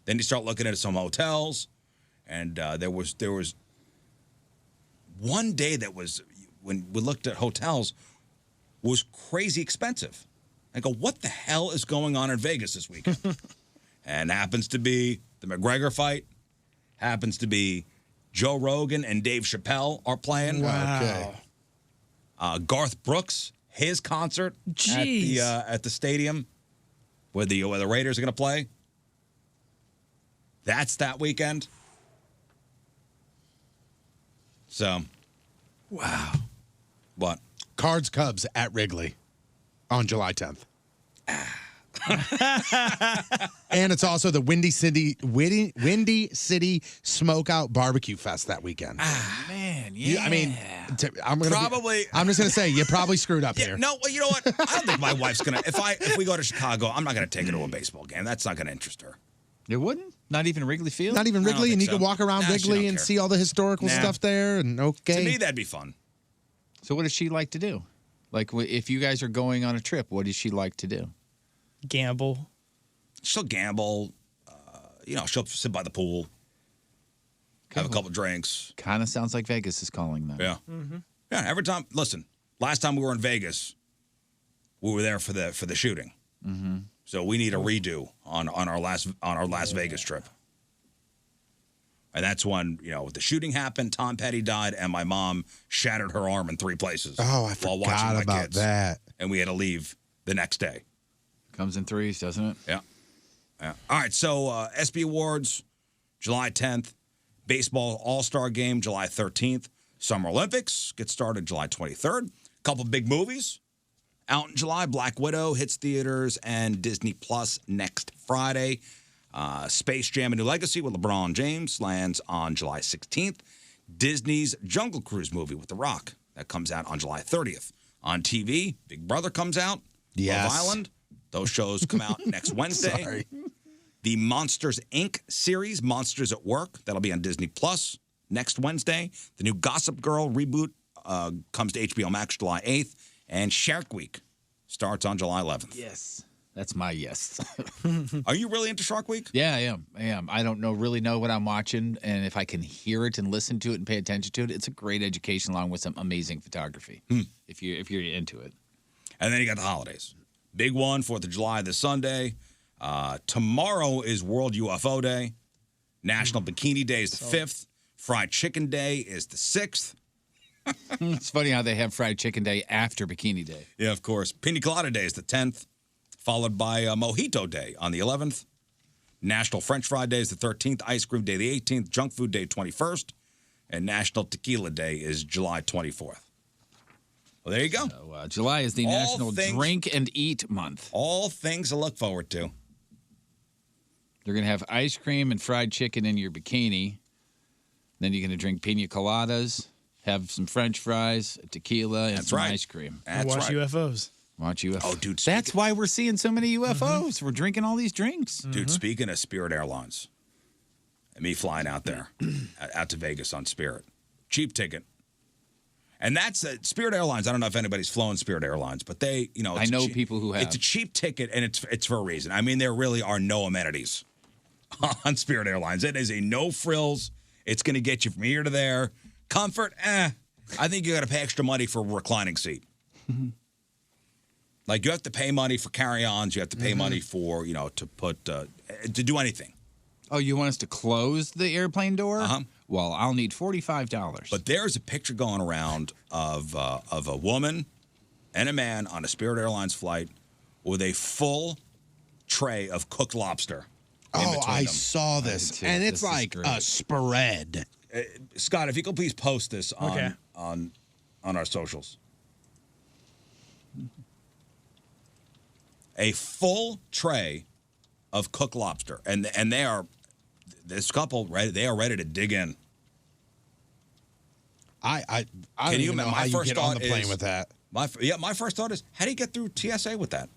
S6: Then you start looking at some hotels, and there was one day that was, when we looked at hotels, was crazy expensive. I go, what the hell is going on in Vegas this weekend? And happens to be the McGregor fight, happens to be Joe Rogan and Dave Chappelle are playing.
S9: Wow.
S6: Okay. Garth Brooks, his concert at the stadium where the Raiders are going to play. That's that weekend. So,
S7: wow.
S6: What?
S7: Cards Cubs at Wrigley on July 10th. And it's also the Windy City Smokeout Barbecue Fest that weekend.
S8: Man, yeah.
S7: I'm just gonna say you probably screwed up here.
S6: No, well, you know what? I don't think my wife's gonna. If we go to Chicago, I'm not gonna take her to a baseball game. That's not gonna interest her.
S8: It wouldn't? Not even Wrigley Field?
S7: Not even Wrigley, and you can walk around Wrigley and see all the historical stuff there. And
S6: To me, that'd be fun.
S8: So, what does she like to do? Like, if you guys are going on a trip, what does she like to do?
S9: Gamble.
S6: She'll gamble. She'll sit by the pool, have a couple drinks.
S8: Kind of sounds like Vegas is calling them.
S6: Yeah. Mm-hmm. Yeah. Every time. Listen, last time we were in Vegas, we were there for the shooting.
S8: Mm-hmm.
S6: So we need a redo on our Las Vegas trip. And that's when, the shooting happened, Tom Petty died, and my mom shattered her arm in 3 places.
S7: Oh, I
S6: while watching
S7: forgot
S6: my
S7: about
S6: kids.
S7: that.
S6: And we had to leave the next day.
S8: Comes in threes, doesn't it?
S6: Yeah. All right, so SB Awards, July 10th. Baseball All-Star Game, July 13th. Summer Olympics get started July 23rd. Couple big movies out in July. Black Widow hits theaters and Disney Plus next Friday. Space Jam: A New Legacy with LeBron James lands on July 16th. Disney's Jungle Cruise movie with The Rock, that comes out on July 30th. On TV, Big Brother comes out.
S7: Yes.
S6: Love Island. Those shows come out next Wednesday.
S7: Sorry.
S6: The Monsters, Inc. series, Monsters at Work, that'll be on Disney Plus next Wednesday. The new Gossip Girl reboot comes to HBO Max July 8th. And Shark Week starts on July 11th.
S8: Yes. That's my yes.
S6: Are you really into Shark Week?
S8: Yeah, I am. I don't really know what I'm watching, and if I can hear it and listen to it and pay attention to it, it's a great education along with some amazing photography. If you're into it.
S6: And then you got the holidays. Big one, 4th of July this Sunday. Tomorrow is World UFO Day. National Bikini Day is the 5th. Fried Chicken Day is the 6th.
S8: It's funny how they have Fried Chicken Day after Bikini Day.
S6: Yeah, of course. Pina Colada Day is the 10th, followed by Mojito Day on the 11th. National French Fry Day is the 13th. Ice Cream Day the 18th. Junk Food Day 21st. And National Tequila Day is July 24th. Well, there you go.
S8: So, July is the National Drink and Eat Month.
S6: All things to look forward to.
S8: You're going to have ice cream and fried chicken in your bikini. Then you're going to drink pina coladas, have some French fries, tequila, and some ice cream.
S9: Watch UFOs.
S8: Watch UFOs.
S6: Oh, dude.
S8: That's why we're seeing so many UFOs. We're drinking all these drinks.
S6: Dude, speaking of Spirit Airlines, and me flying out there, out to Vegas on Spirit. Cheap ticket. And that's Spirit Airlines. I don't know if anybody's flown Spirit Airlines, but they,
S8: I know people who have.
S6: It's a cheap ticket, and it's for a reason. I mean, there really are no amenities on Spirit Airlines. It is a no frills. It's going to get you from here to there. Comfort, I think you got to pay extra money for a reclining seat. Like, you have to pay money for carry-ons. You have to pay money for, to put, to do anything.
S8: Oh, you want us to close the airplane door?
S6: Uh-huh.
S8: Well, I'll need $45.
S6: But there's a picture going around of a woman and a man on a Spirit Airlines flight with a full tray of cooked lobster.
S7: Oh, I saw this. And it's like a spread.
S6: Scott, if you could please post this on our socials. A full tray of cooked lobster. And they are, this couple, they are ready to dig in.
S7: I don't even know how you get on the plane with that.
S6: My first thought is, how do you get through TSA with that?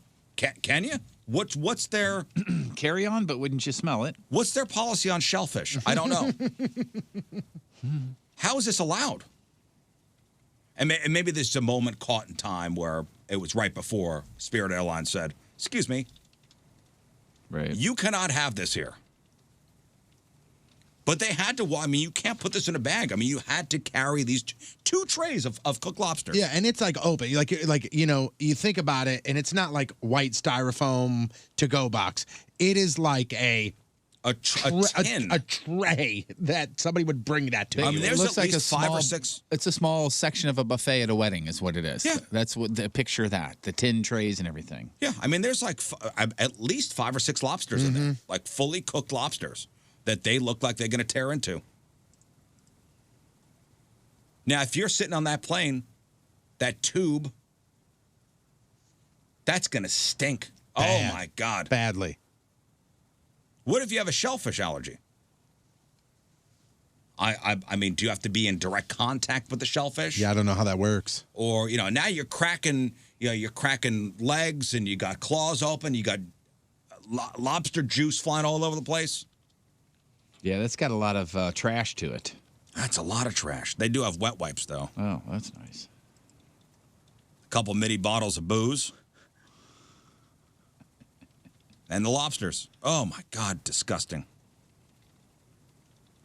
S6: Can you? What's their
S8: carry on? But wouldn't you smell it?
S6: What's their policy on shellfish? I don't know. How is this allowed? And maybe there's a moment caught in time where it was right before Spirit Airlines said, "Excuse me,
S8: right?
S6: You cannot have this here." But they had to. I mean, you can't put this in a bag. I mean, you had to carry these two trays of cooked lobster.
S7: Yeah, and it's like open. Like you think about it, and it's not like white styrofoam to-go box. It is like a
S6: tin.
S7: a tray that somebody would bring that to you.
S6: There's
S8: it looks
S6: at
S8: like
S6: least
S8: a
S6: 5
S8: small,
S6: or 6.
S8: It's a small section of a buffet at a wedding, is what it is.
S6: Yeah,
S8: that's what the picture that the tin trays and everything.
S6: Yeah, I mean, there's like at least 5 or 6 lobsters in there, like fully cooked lobsters that they look like they're going to tear into. Now, if you're sitting on that plane, that tube, that's going to stink.
S7: Bad.
S6: Oh, my God.
S7: Badly.
S6: What if you have a shellfish allergy? I mean, do you have to be in direct contact with the shellfish?
S7: Yeah, I don't know how that works.
S6: Or, now you're cracking legs and you got claws open, you got lobster juice flying all over the place.
S8: Yeah, that's got a lot of trash to it.
S6: That's a lot of trash. They do have wet wipes, though.
S8: Oh, that's nice.
S6: A couple mini bottles of booze. And the lobsters. Oh, my God, disgusting.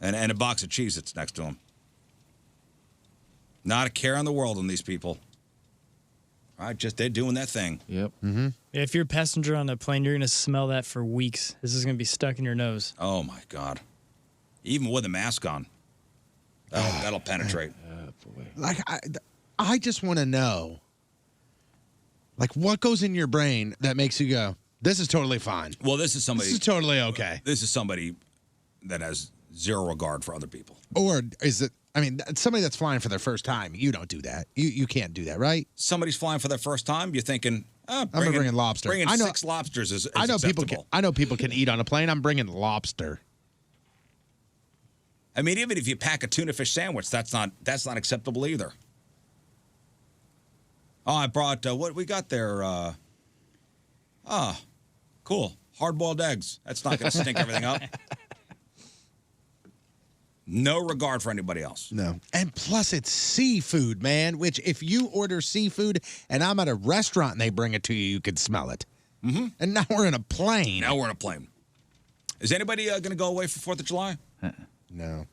S6: And a box of Cheez-Its next to them. Not a care in the world on these people. All right, just they're doing that thing.
S8: Yep.
S9: Yeah, if you're a passenger on a plane, you're going to smell that for weeks. This is going to be stuck in your nose.
S6: Oh, my God. Even with a mask on. That'll penetrate.
S7: Like, I just want to know, like, what goes in your brain that makes you go, this is totally fine.
S6: Well, this is somebody.
S7: This is totally okay.
S6: This is somebody that has zero regard for other people.
S7: Or is it, I mean, somebody that's flying for their first time, you don't do that. You can't do that, right?
S6: Somebody's flying for their first time, you're thinking, I'm
S7: bringing lobster.
S6: Bringing
S7: I know,
S6: 6 lobsters is
S7: I know
S6: acceptable.
S7: people can eat on a plane. I'm bringing lobster.
S6: I mean, even if you pack a tuna fish sandwich, that's not acceptable either. Oh, I brought what we got there. Cool, hard-boiled eggs. That's not going to stink everything up. No regard for anybody else.
S7: No. And plus, it's seafood, man, which if you order seafood and I'm at a restaurant and they bring it to you, you could smell it.
S6: Mm-hmm.
S7: And now we're in a plane.
S6: Now we're in a plane. Is anybody going to go away for 4th of July?
S7: No.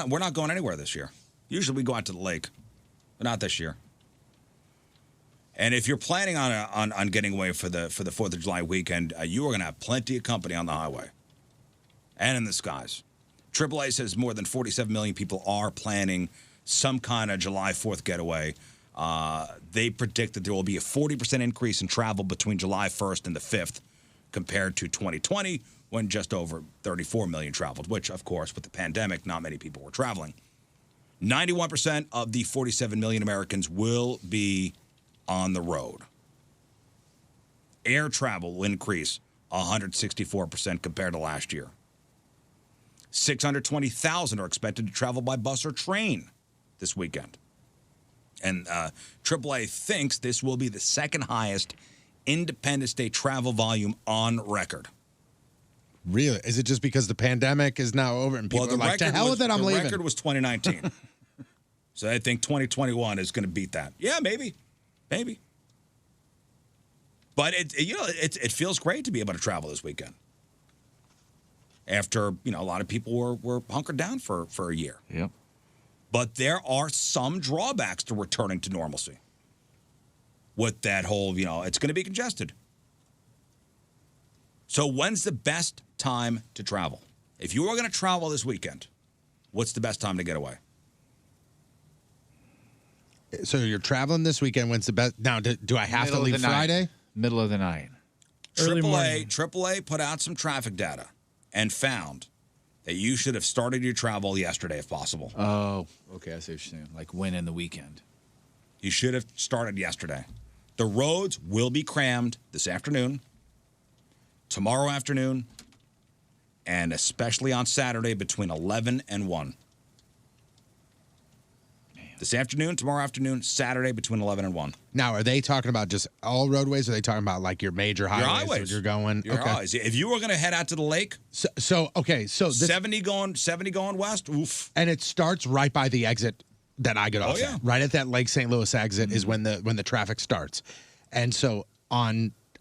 S6: We're not going anywhere this year. Usually we go out to the lake, but not this year. And if you're planning on getting away for the 4th of July weekend, you are going to have plenty of company on the highway and in the skies. AAA says more than 47 million people are planning some kind of July 4th getaway. They predict that there will be a 40% increase in travel between July 1st and the 5th compared to 2020, when just over 34 million traveled, which, of course, with the pandemic, not many people were traveling. 91% of the 47 million Americans will be on the road. Air travel will increase 164% compared to last year. 620,000 are expected to travel by bus or train this weekend. And AAA thinks this will be the second highest Independence Day travel volume on record.
S7: Really? Is it just because the pandemic is now over and people are like, to hell with it, I'm leaving?
S6: The record was 2019. So I think 2021 is going to beat that. Yeah, maybe. Maybe. But it feels great to be able to travel this weekend. After, a lot of people were hunkered down for a year.
S8: Yep.
S6: But there are some drawbacks to returning to normalcy. With that whole, it's going to be congested. So when's the best time to travel? If you were going to travel this weekend, what's the best time to get away?
S7: So you're traveling this weekend. When's the best? Now, do I have to leave Friday?
S8: Middle of the night.
S6: AAA put out some traffic data and found that you should have started your travel yesterday if possible.
S8: Oh, okay. I see what you're saying. Like when in the weekend?
S6: You should have started yesterday. The roads will be crammed this afternoon, tomorrow afternoon, and especially on Saturday between 11 and 1. This afternoon, tomorrow afternoon, Saturday between 11 and 1.
S7: Now, are they talking about just all roadways? Or are they talking about like your major highways? You're going.
S6: Your highways. If you were going to head out to the lake,
S7: so this,
S6: 70 going west. Oof.
S7: And it starts right by the exit that I get off at. Right at that Lake St. Louis exit is when the traffic starts. And so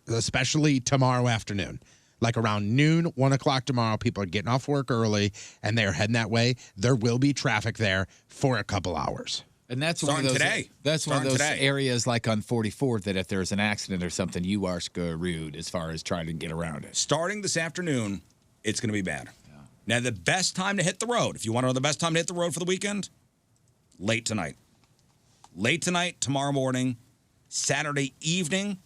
S7: especially tomorrow afternoon, like around noon, 1 o'clock tomorrow, people are getting off work early and they're heading that way. There will be traffic there for a couple hours.
S8: And that's
S6: starting
S8: one of those,
S6: today.
S8: That's one of those areas like on 44 that if there's an accident or something, you are screwed as far as trying to get around it.
S6: Starting this afternoon, it's going to be bad. Yeah. Now, the best time to hit the road, if you want to know the best time to hit the road for the weekend, late tonight. Late tonight, tomorrow morning, Saturday evening,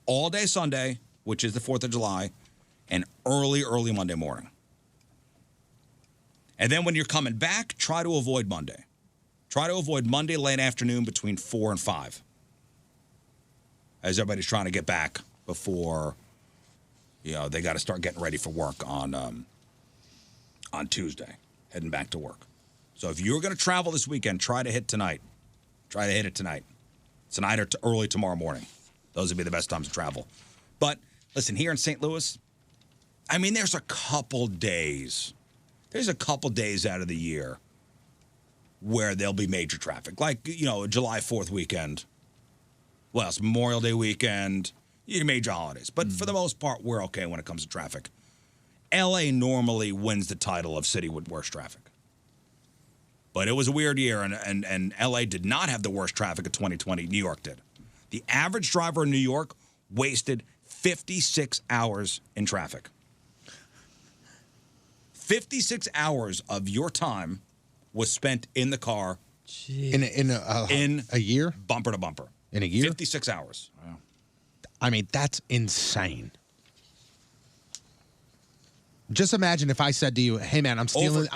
S6: all day Sunday, which is the 4th of July, and early Monday morning. And then when you're coming back, try to avoid Monday. Try to avoid Monday late afternoon between 4 and 5. As everybody's trying to get back before, they got to start getting ready for work on Tuesday, heading back to work. So if you're going to travel this weekend, try to hit tonight. Try to hit it tonight. Tonight or early tomorrow morning. Those would be the best times to travel. But listen, here in St. Louis, I mean, there's a couple days out of the year where there'll be major traffic. Like, July 4th weekend. Well, it's Memorial Day weekend, your major holidays. But for the most part, we're okay when it comes to traffic. L.A. normally wins the title of city with worst traffic. But it was a weird year, and L.A. did not have the worst traffic of 2020. New York did. The average driver in New York wasted 56 hours in traffic. 56 hours of your time was spent in the car
S7: In a year?
S6: bumper to bumper.
S7: In a year?
S6: 56 hours.
S8: Wow.
S7: I mean, that's insane. Just imagine if I said to you, "Hey man, I'm stealing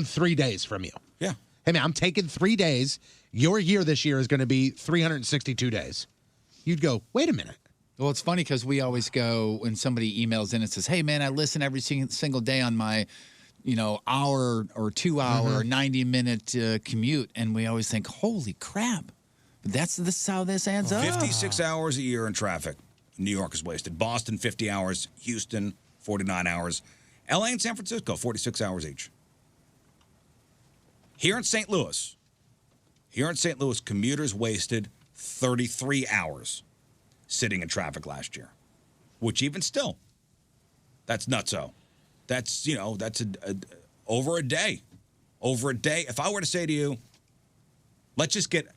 S7: 3 days from you."
S6: Yeah.
S7: Hey man, I'm taking 3 days. Your year this year is going to be 362 days. You'd go, "Wait a minute."
S8: Well, it's funny because we always go when somebody emails in and says, "Hey man, I listen every single day on my, hour or 2 hour or 90-minute commute," and we always think, "Holy crap!" But this is how this adds up.
S6: 56 hours a year in traffic. New York is wasted. Boston, 50 hours. Houston, 49 hours. LA and San Francisco, 46 hours each. Here in St. Louis, commuters wasted 33 hours sitting in traffic last year, which even still, that's nutso. That's, that's over a day. Over a day. If I were to say to you, let's get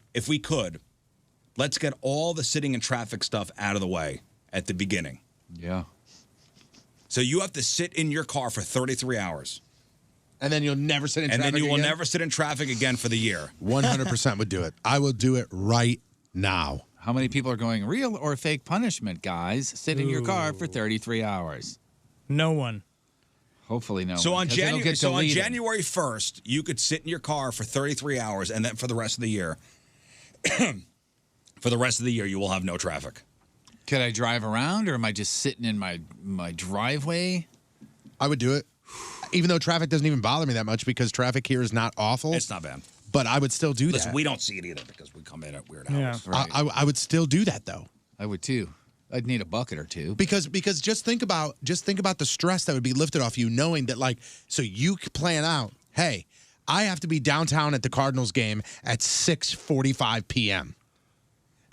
S6: all the sitting in traffic stuff out of the way at the beginning.
S8: Yeah.
S6: So you have to sit in your car for 33 hours.
S7: And then you'll never sit in traffic
S6: And then you will
S7: again?
S6: never sit in traffic again for the year.
S7: 100% would do it. I will do it right now.
S8: How many people are going real or fake punishment, guys? Sit in your car for 33 hours.
S9: No one.
S8: Hopefully no
S6: So
S8: one.
S6: on
S8: 'cause it'll get deleted.
S6: January 1st, you could sit in your car for 33 hours, and then for the rest of the year, you will have no traffic.
S8: Could I drive around, or am I just sitting in my driveway?
S7: I would do it. Even though traffic doesn't even bother me that much because traffic here is not awful.
S6: It's not bad.
S7: But I would still do
S6: Listen,
S7: that.
S6: we don't see it either because we come in at weird hours.
S8: Right.
S7: I would still do that though.
S8: I would too. I'd need a bucket or two.
S7: Because just think about the stress that would be lifted off you knowing that so you plan out, hey, I have to be downtown at the Cardinals game at 6:45 p.m.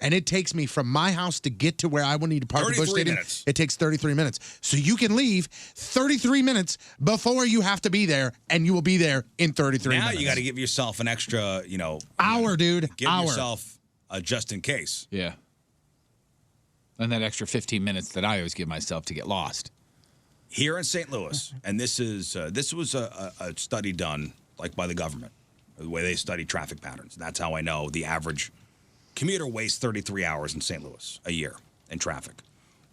S7: And it takes me from my house to get to where I will need to park at Busch
S6: 33
S7: Stadium.
S6: minutes.
S7: It takes 33 minutes. So you can leave 33 minutes before you have to be there, and you will be there in 33 minutes.
S6: Now you got to give yourself an extra,
S7: hour, dude.
S6: Give
S7: hour.
S6: yourself a just in case.
S8: Yeah. And that extra 15 minutes that I always give myself to get lost.
S6: Here in St. Louis, and this was a study done by the government, the way they study traffic patterns. That's how I know the average commuter wastes 33 hours in St. Louis a year in traffic.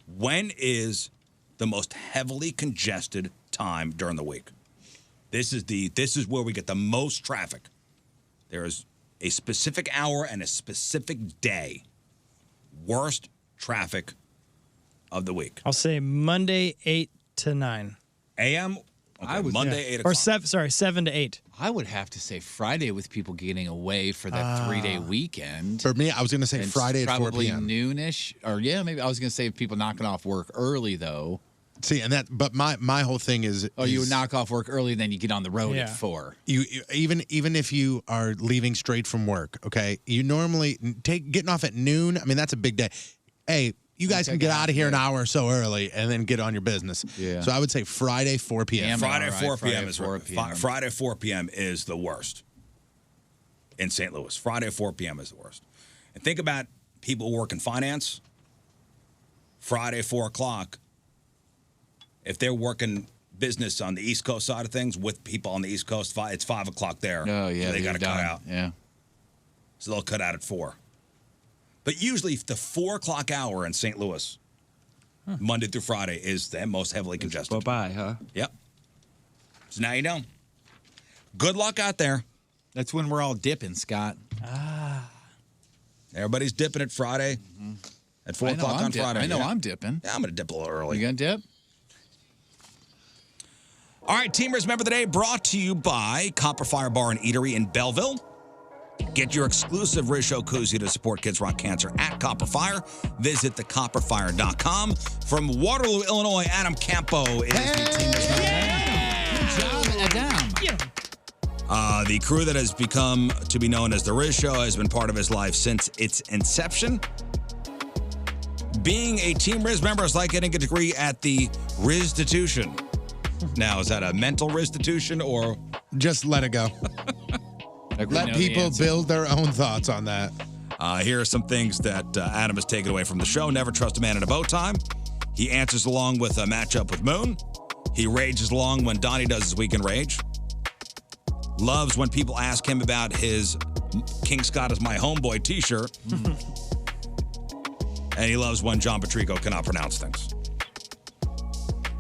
S6: When is the most heavily congested time during the week? This is where we get the most traffic. There is a specific hour and a specific day. Worst traffic of the week.
S9: I'll say Monday 8 to 9.
S6: AM? Okay, Monday, 8
S9: Or
S6: o'clock.
S9: 7 to 8.
S8: I would have to say Friday with people getting away for that 3-day weekend.
S7: For me, I was going to say
S8: And
S7: Friday at 4
S8: probably
S7: p.m.
S8: noonish. Or maybe I was going to say people knocking off work early though.
S7: See, but my whole thing is
S8: you would knock off work early, then you get on the road at 4.
S7: You even if you are leaving straight from work, okay, you normally getting off at noon. I mean, that's a big day. Hey, you guys can get out of here an hour or so early and then get on your business.
S8: Yeah.
S7: So I would say Friday 4 p.m.
S6: Friday, 4
S8: Friday,
S6: p.m. is
S8: 4 p.m.
S6: Friday, 4 p.m. is the worst in St. Louis. Friday, 4 p.m. is the worst. And think about people who work in finance. Friday, 4 o'clock, if they're working business on the East Coast side of things with people on the East Coast, it's 5 o'clock there.
S8: Oh, yeah.
S6: So they got to cut out.
S8: Yeah.
S6: So they'll cut out at 4. But usually the 4 o'clock hour in St. Louis, Monday through Friday, is the most heavily congested.
S8: Bye-bye, huh?
S6: Yep. So now you know. Good luck out there.
S8: That's when we're all dipping, Scott.
S6: Everybody's dipping at Friday at 4 o'clock on Friday.
S8: I know
S6: Yeah.
S8: I'm dipping.
S6: Yeah, I'm going to dip a little early.
S8: You going to dip?
S6: All right, Teamers Member of the Day brought to you by Copper Fire Bar and Eatery in Belleville. Get your exclusive Riz Show koozie to support Kids Rock Cancer at Copper Fire. Visit thecopperfire.com. From Waterloo, Illinois, Adam Campo is the Teamers Member of the Day.
S8: Good job, Adam.
S6: The crew that has become to be known as the Riz Show has been part of his life since its inception. Being a Team Riz member is like getting a degree at the Rizstitution. Now, is that a mental restitution or?
S7: Just let it go. Let people build their own thoughts on that.
S6: Here are some things that Adam has taken away from the show. Never trust a man in a bow tie. He answers along with a matchup with Moon. He rages along when Donnie does his weekend rage. Loves when people ask him about his King Scott is my homeboy t-shirt. And he loves when John Patrico cannot pronounce things.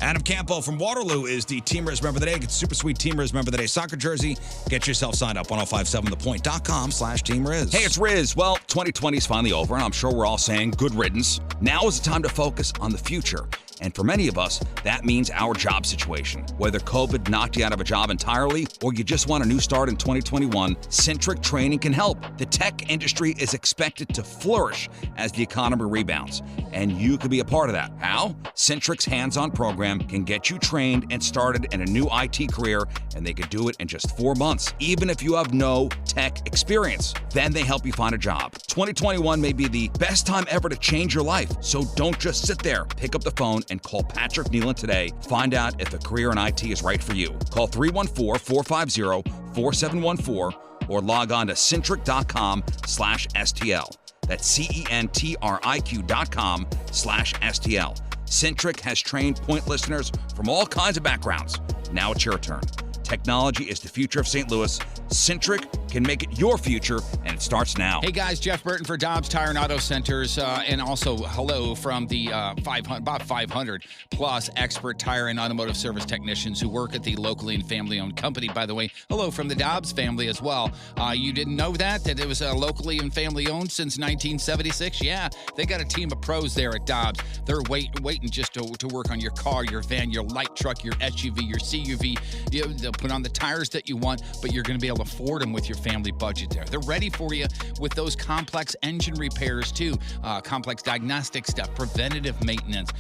S6: Adam Campo from Waterloo is the Team Riz Member of the Day. Get super sweet Team Riz Member of the Day soccer jersey. Get yourself signed up, 1057thepoint.com/Team Riz.
S3: Hey, it's Riz. Well, 2020 is finally over, and I'm sure we're all saying good riddance. Now is the time to focus on the future. And for many of us, that means our job situation. Whether COVID knocked you out of a job entirely or you just want a new start in 2021, Centric Training can help. The tech industry is expected to flourish as the economy rebounds, and you could be a part of that. How? Centric's hands-on program can get you trained and started in a new IT career, and they could do it in just 4 months, even if you have no tech experience. Then they help you find a job. 2021 may be the best time ever to change your life, so don't just sit there. Pick up the phone and call Patrick Nealon today. Find out if a career in IT is right for you. Call 314-450-4714 or log on to centric.com/STL. That's CENTRIQ.com/STL. Centric has trained Point listeners from all kinds of backgrounds. Now it's your turn. Technology is the future of St. Louis. Centric can make it your future, and it starts now.
S8: Hey guys, Jeff Burton for Dobbs Tire and Auto Centers, and also hello from the about 500 plus expert tire and automotive service technicians who work at the locally and family-owned company. By the way, hello from the Dobbs family as well. You didn't know that it was locally and family-owned since 1976? Yeah, they got a team of pros there at Dobbs. They're waiting just to work on your car, your van, your light truck, your SUV, your CUV. They'll put on the tires that you want, but you're going to be able to afford them with your family budget there. They're ready for you with those complex engine repairs too, complex diagnostic stuff, preventative maintenance,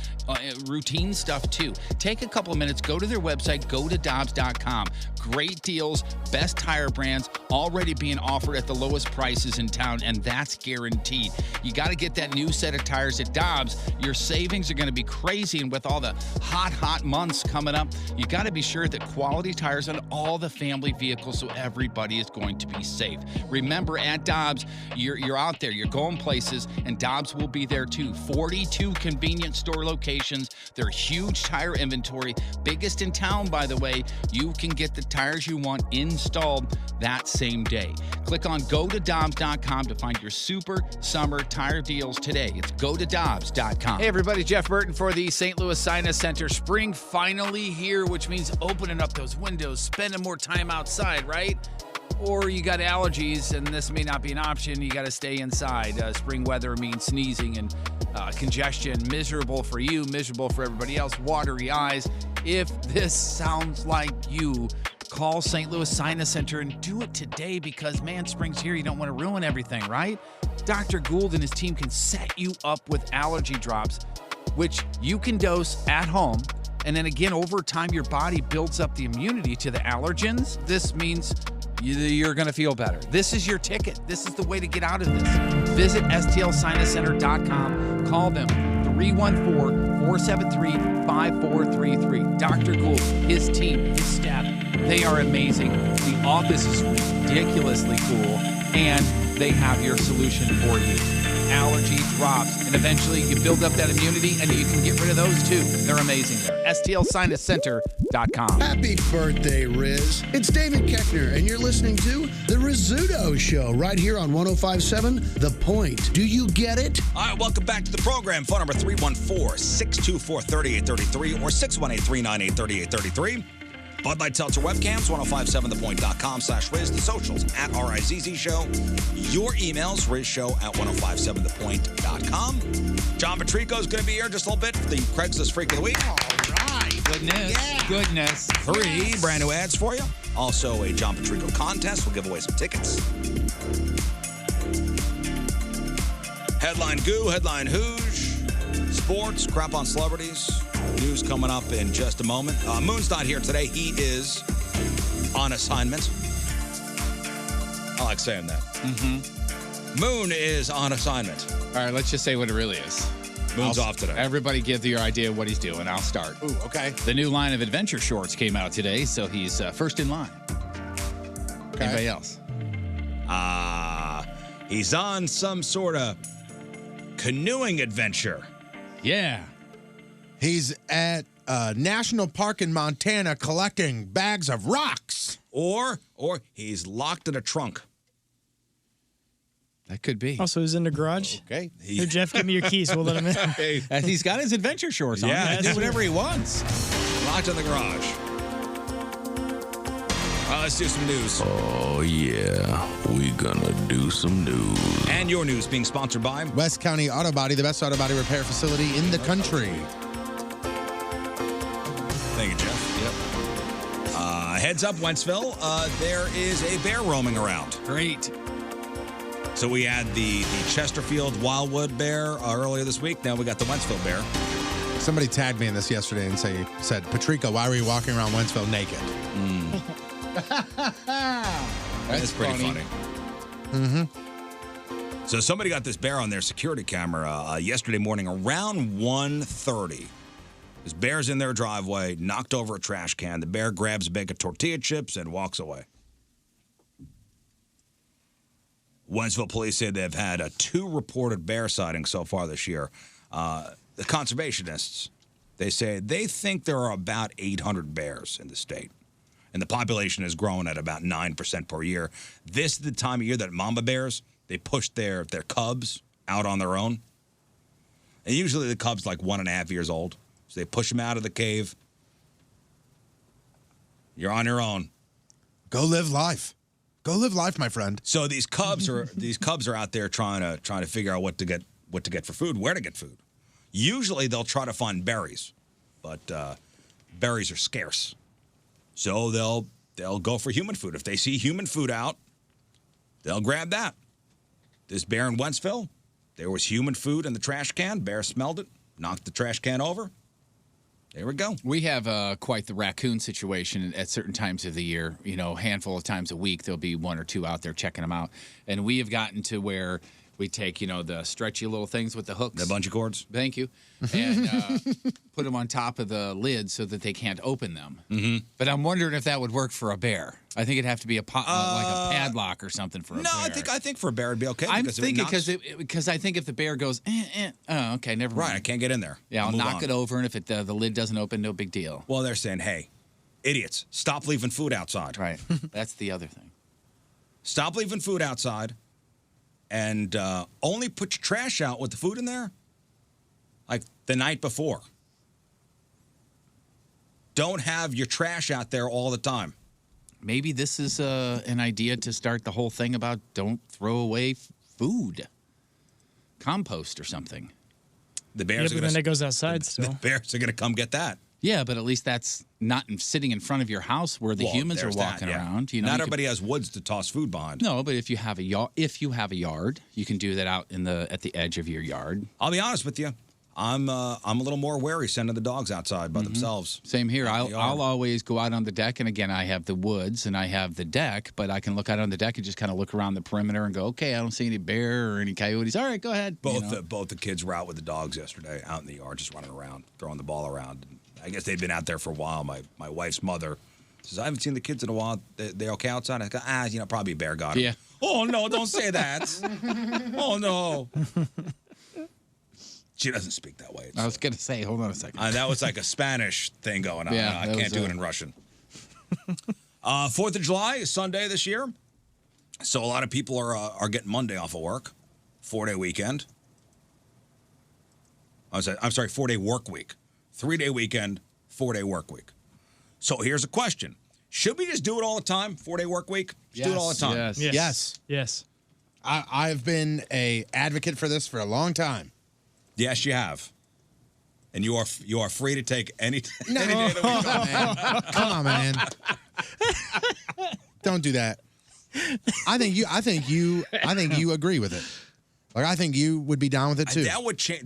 S8: routine stuff too. Take a couple of minutes, go to their website, go to Dobbs.com. Great deals, best tire brands, already being offered at the lowest prices in town, and that's guaranteed. You got to get that new set of tires at Dobbs. Your savings are going to be crazy, and with all the hot months coming up, you got to be sure that quality tires on all the family vehicles so everybody is going to be safe. Remember, at Dobbs, you're out there, you're going places, and Dobbs will be there too. 42 convenience store locations, their huge tire inventory, biggest in town, by the way. You can get the tires you want installed that same day. Click on go-to-dobbs.com to find your super summer tire deals today. It's go-to-dobbs.com.
S5: Hey everybody, Jeff Burton for the St. Louis Sinus Center. Spring finally here, which means opening up those windows, spending more time outside, right? Or you got allergies, and this may not be an option. You got to stay inside. Spring weather means sneezing and congestion. Miserable for you, miserable for everybody else. Watery eyes. If this sounds like you, call St. Louis Sinus Center and do it today because, man, spring's here. You don't want to ruin everything, right? Dr. Gould and his team can set you up with allergy drops, which you can dose at home. And then again, over time, your body builds up the immunity to the allergens. This means you're going to feel better. This is your ticket. This is the way to get out of this. Visit stlsinuscenter.com. Call them 314-473-5433. Dr. Gould, his team, his staff, they are amazing. The office is ridiculously cool, and they have your solution for you. Allergy drops, and eventually you build up that immunity, and you can get rid of those too. They're amazing there. stlsinuscenter.com.
S10: Happy birthday, Riz. It's David Keckner, and you're listening to The Rizzuto Show right here on 105.7 The Point. Do you get it?
S6: All right, welcome back to the program. Phone number 314-624-3833 or 618-398-3833. Bud Light Seltzer webcams, 1057thepoint.com/Riz. The socials at RIZZ Show. Your emails, rizshow@1057thepoint.com. John Patrico's going to be here in just a little bit for the Craigslist Freak of the Week.
S8: All right. Goodness.
S6: 3 brand new ads for you. Also a John Patrico contest. We'll give away some tickets. Headline Goo, Headline Hooge, sports, crap on celebrities. News coming up in just a moment. Moon's not here today. He is on assignment. I like saying that.
S8: Mm-hmm.
S6: Moon is on assignment.
S8: All right, let's just say what it really is.
S6: Moon's off today.
S8: Everybody give your idea of what he's doing. I'll start.
S7: Ooh, okay.
S8: The new line of adventure shorts came out today, so he's first in line.
S7: Okay.
S8: Anybody else?
S6: He's on some sort of canoeing adventure.
S8: Yeah.
S7: He's at national park in Montana collecting bags of rocks.
S6: Or he's locked in a trunk.
S8: That could be.
S9: Also, he's in the garage.
S7: Okay.
S9: Here, Jeff, give me your keys. We'll let him in.
S8: And he's got his adventure shorts on.
S6: Yeah,
S8: He can do whatever he wants.
S6: Locked in the garage. Let's do some news.
S11: Oh, yeah. We gonna do some news.
S6: And your news being sponsored by
S7: West County Auto Body, the best auto body repair facility in the country.
S6: Thank you, Jeff. Yep. Heads up, Wentzville. There is a bear roaming around.
S8: Great.
S6: So we had the Chesterfield Wildwood bear earlier this week. Now we got the Wentzville bear.
S7: Somebody tagged me in this yesterday and said, Patrico, why were you walking around Wentzville naked?
S6: That's pretty funny.
S7: Mm-hmm.
S6: So somebody got this bear on their security camera yesterday morning around 1:30. This bear's in their driveway, knocked over a trash can. The bear grabs a bag of tortilla chips and walks away. Wentzville police say they've had 2 reported bear sightings so far this year. The conservationists, they say they think there are about 800 bears in the state. And the population has grown at about 9% per year. This is the time of year that mama bears, they push their cubs out on their own. And usually the cub's like 1.5 years old. So they push them out of the cave. You're on your own.
S7: Go live life. Go live life, my friend.
S6: So these cubs are out there trying to figure out what to get for food, where to get food. Usually they'll try to find berries, but berries are scarce. So they'll go for human food. If they see human food out, they'll grab that. This bear in Wentzville, there was human food in the trash can. Bear smelled it, knocked the trash can over. There we go.
S8: We have quite the raccoon situation at certain times of the year. You know, a handful of times a week, there'll be 1 or 2 out there checking them out. And we have gotten to where we take, the stretchy little things with the hooks.
S6: The bungee cords.
S8: Thank you. And put them on top of the lid so that they can't open them.
S6: Mm-hmm.
S8: But I'm wondering if that would work for a bear. I think it'd have to be like a padlock or something for a bear.
S6: No, I think for a bear it'd be okay.
S8: I'm thinking because I think if the bear goes, oh, okay, never mind.
S6: Right, I can't get in there.
S8: Yeah, I'll knock it over, and if the lid doesn't open, no big deal.
S6: Well, they're saying, hey, idiots, stop leaving food outside.
S8: Right, that's the other thing.
S6: Stop leaving food outside, and only put your trash out with the food in there, like the night before. Don't have your trash out there all the time.
S8: Maybe this is an idea to start the whole thing about don't throw away food. Compost or something.
S6: The bears
S9: but then it goes outside still.
S6: The bears are going to come get that.
S8: Yeah, but at least that's not sitting in front of your house where the humans are walking around.
S6: Not everybody has woods to toss food behind.
S8: No, but if you have a yard, you can do that out at the edge of your yard.
S6: I'll be honest with you. I'm a little more wary sending the dogs outside by themselves.
S8: Same here. I'll always go out on the deck, and again, I have the woods and I have the deck, but I can look out on the deck and just kind of look around the perimeter and go, okay, I don't see any bear or any coyotes. All right, go ahead.
S6: Both the kids were out with the dogs yesterday, out in the yard, just running around, throwing the ball around. I guess they've been out there for a while. My wife's mother says, I haven't seen the kids in a while. They're okay outside? I go, probably a bear got them.
S8: Yeah.
S6: Oh, no, don't say that. Oh, no. She doesn't speak that way.
S8: I was going to say, hold on a second.
S6: That was like a Spanish thing going on.
S8: Yeah,
S6: I can't do it in Russian. 4th of July is Sunday this year. So a lot of people are getting Monday off of work. 4-day weekend. I'm sorry, 4-day work week. 3-day weekend, 4-day work week. So here's a question. Should we just do it all the time? 4-day work week? Just do it all the time.
S7: Yes. I've been a advocate for this for a long time.
S6: Yes, you have. And you are free to take any day of the week.
S7: Come on, man. Don't do that. I think you agree with it. Like I think you would be down with it too.
S6: That would change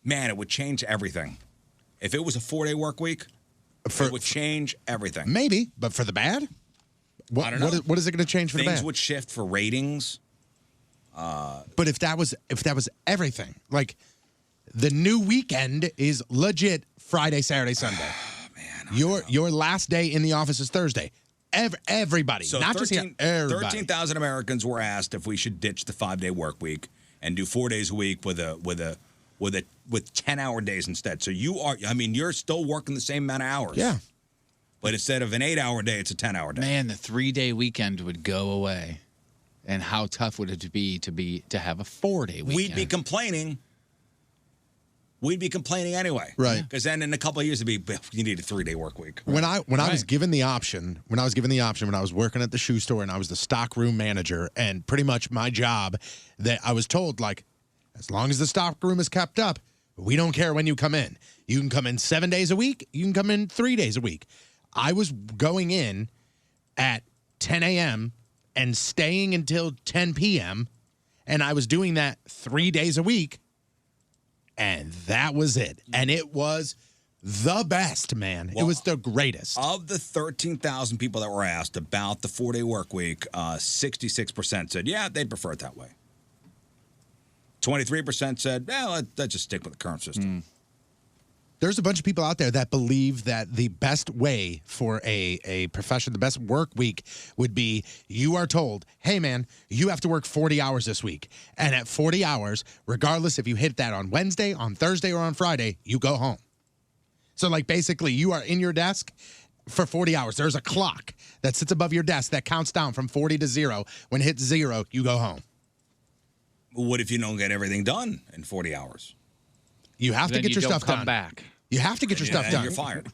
S6: it would change everything. If it was a 4-day work week, it would change everything.
S7: Maybe, but for the bad?
S6: I don't know.
S7: What is it going to change for the bad?
S6: Things would shift for ratings.
S7: But if that was everything, like the new weekend is legit Friday, Saturday, Sunday.
S6: Oh, man,
S7: your last day in the office is Thursday. Everybody,
S6: so
S7: not
S6: 13,
S7: just everybody.
S6: 13,000 Americans were asked if we should ditch the 5-day work week and do 4 days a week with a with 10-hour days instead. So you're still working the same amount of hours.
S7: Yeah.
S6: But instead of an 8-hour day, it's a 10-hour day.
S8: Man, the 3-day weekend would go away. And how tough would it be to have a 4-day weekend?
S6: We'd be complaining. We'd be complaining anyway.
S7: Right.
S6: Because then in a couple of years, you need a 3-day work week.
S7: When I was given the option, when I was working at the shoe store and I was the stockroom manager, and pretty much my job, that I was told, like, as long as the stockroom is kept up, we don't care when you come in. You can come in 7 days a week. You can come in 3 days a week. I was going in at 10 a.m. and staying until 10 p.m., and I was doing that 3 days a week, and that was it. And it was the best, man.
S6: Well,
S7: it was the greatest.
S6: Of the 13,000 people that were asked about the 4-day work week, 66% said, yeah, they'd prefer it that way. 23% said, well, let's just stick with the current system.
S7: There's a bunch of people out there that believe that the best way for a profession, the best work week would be you are told, hey, man, you have to work 40 hours this week. And at 40 hours, regardless if you hit that on Wednesday, on Thursday, or on Friday, you go home. So, like, basically, you are in your desk for 40 hours. There's a clock that sits above your desk that counts down from 40 to 0. When it hits 0, you go home.
S6: What if you don't get everything done in 40 hours?
S7: You have to get your stuff done.
S8: Come back.
S7: You have to get your stuff done.
S6: You're fired.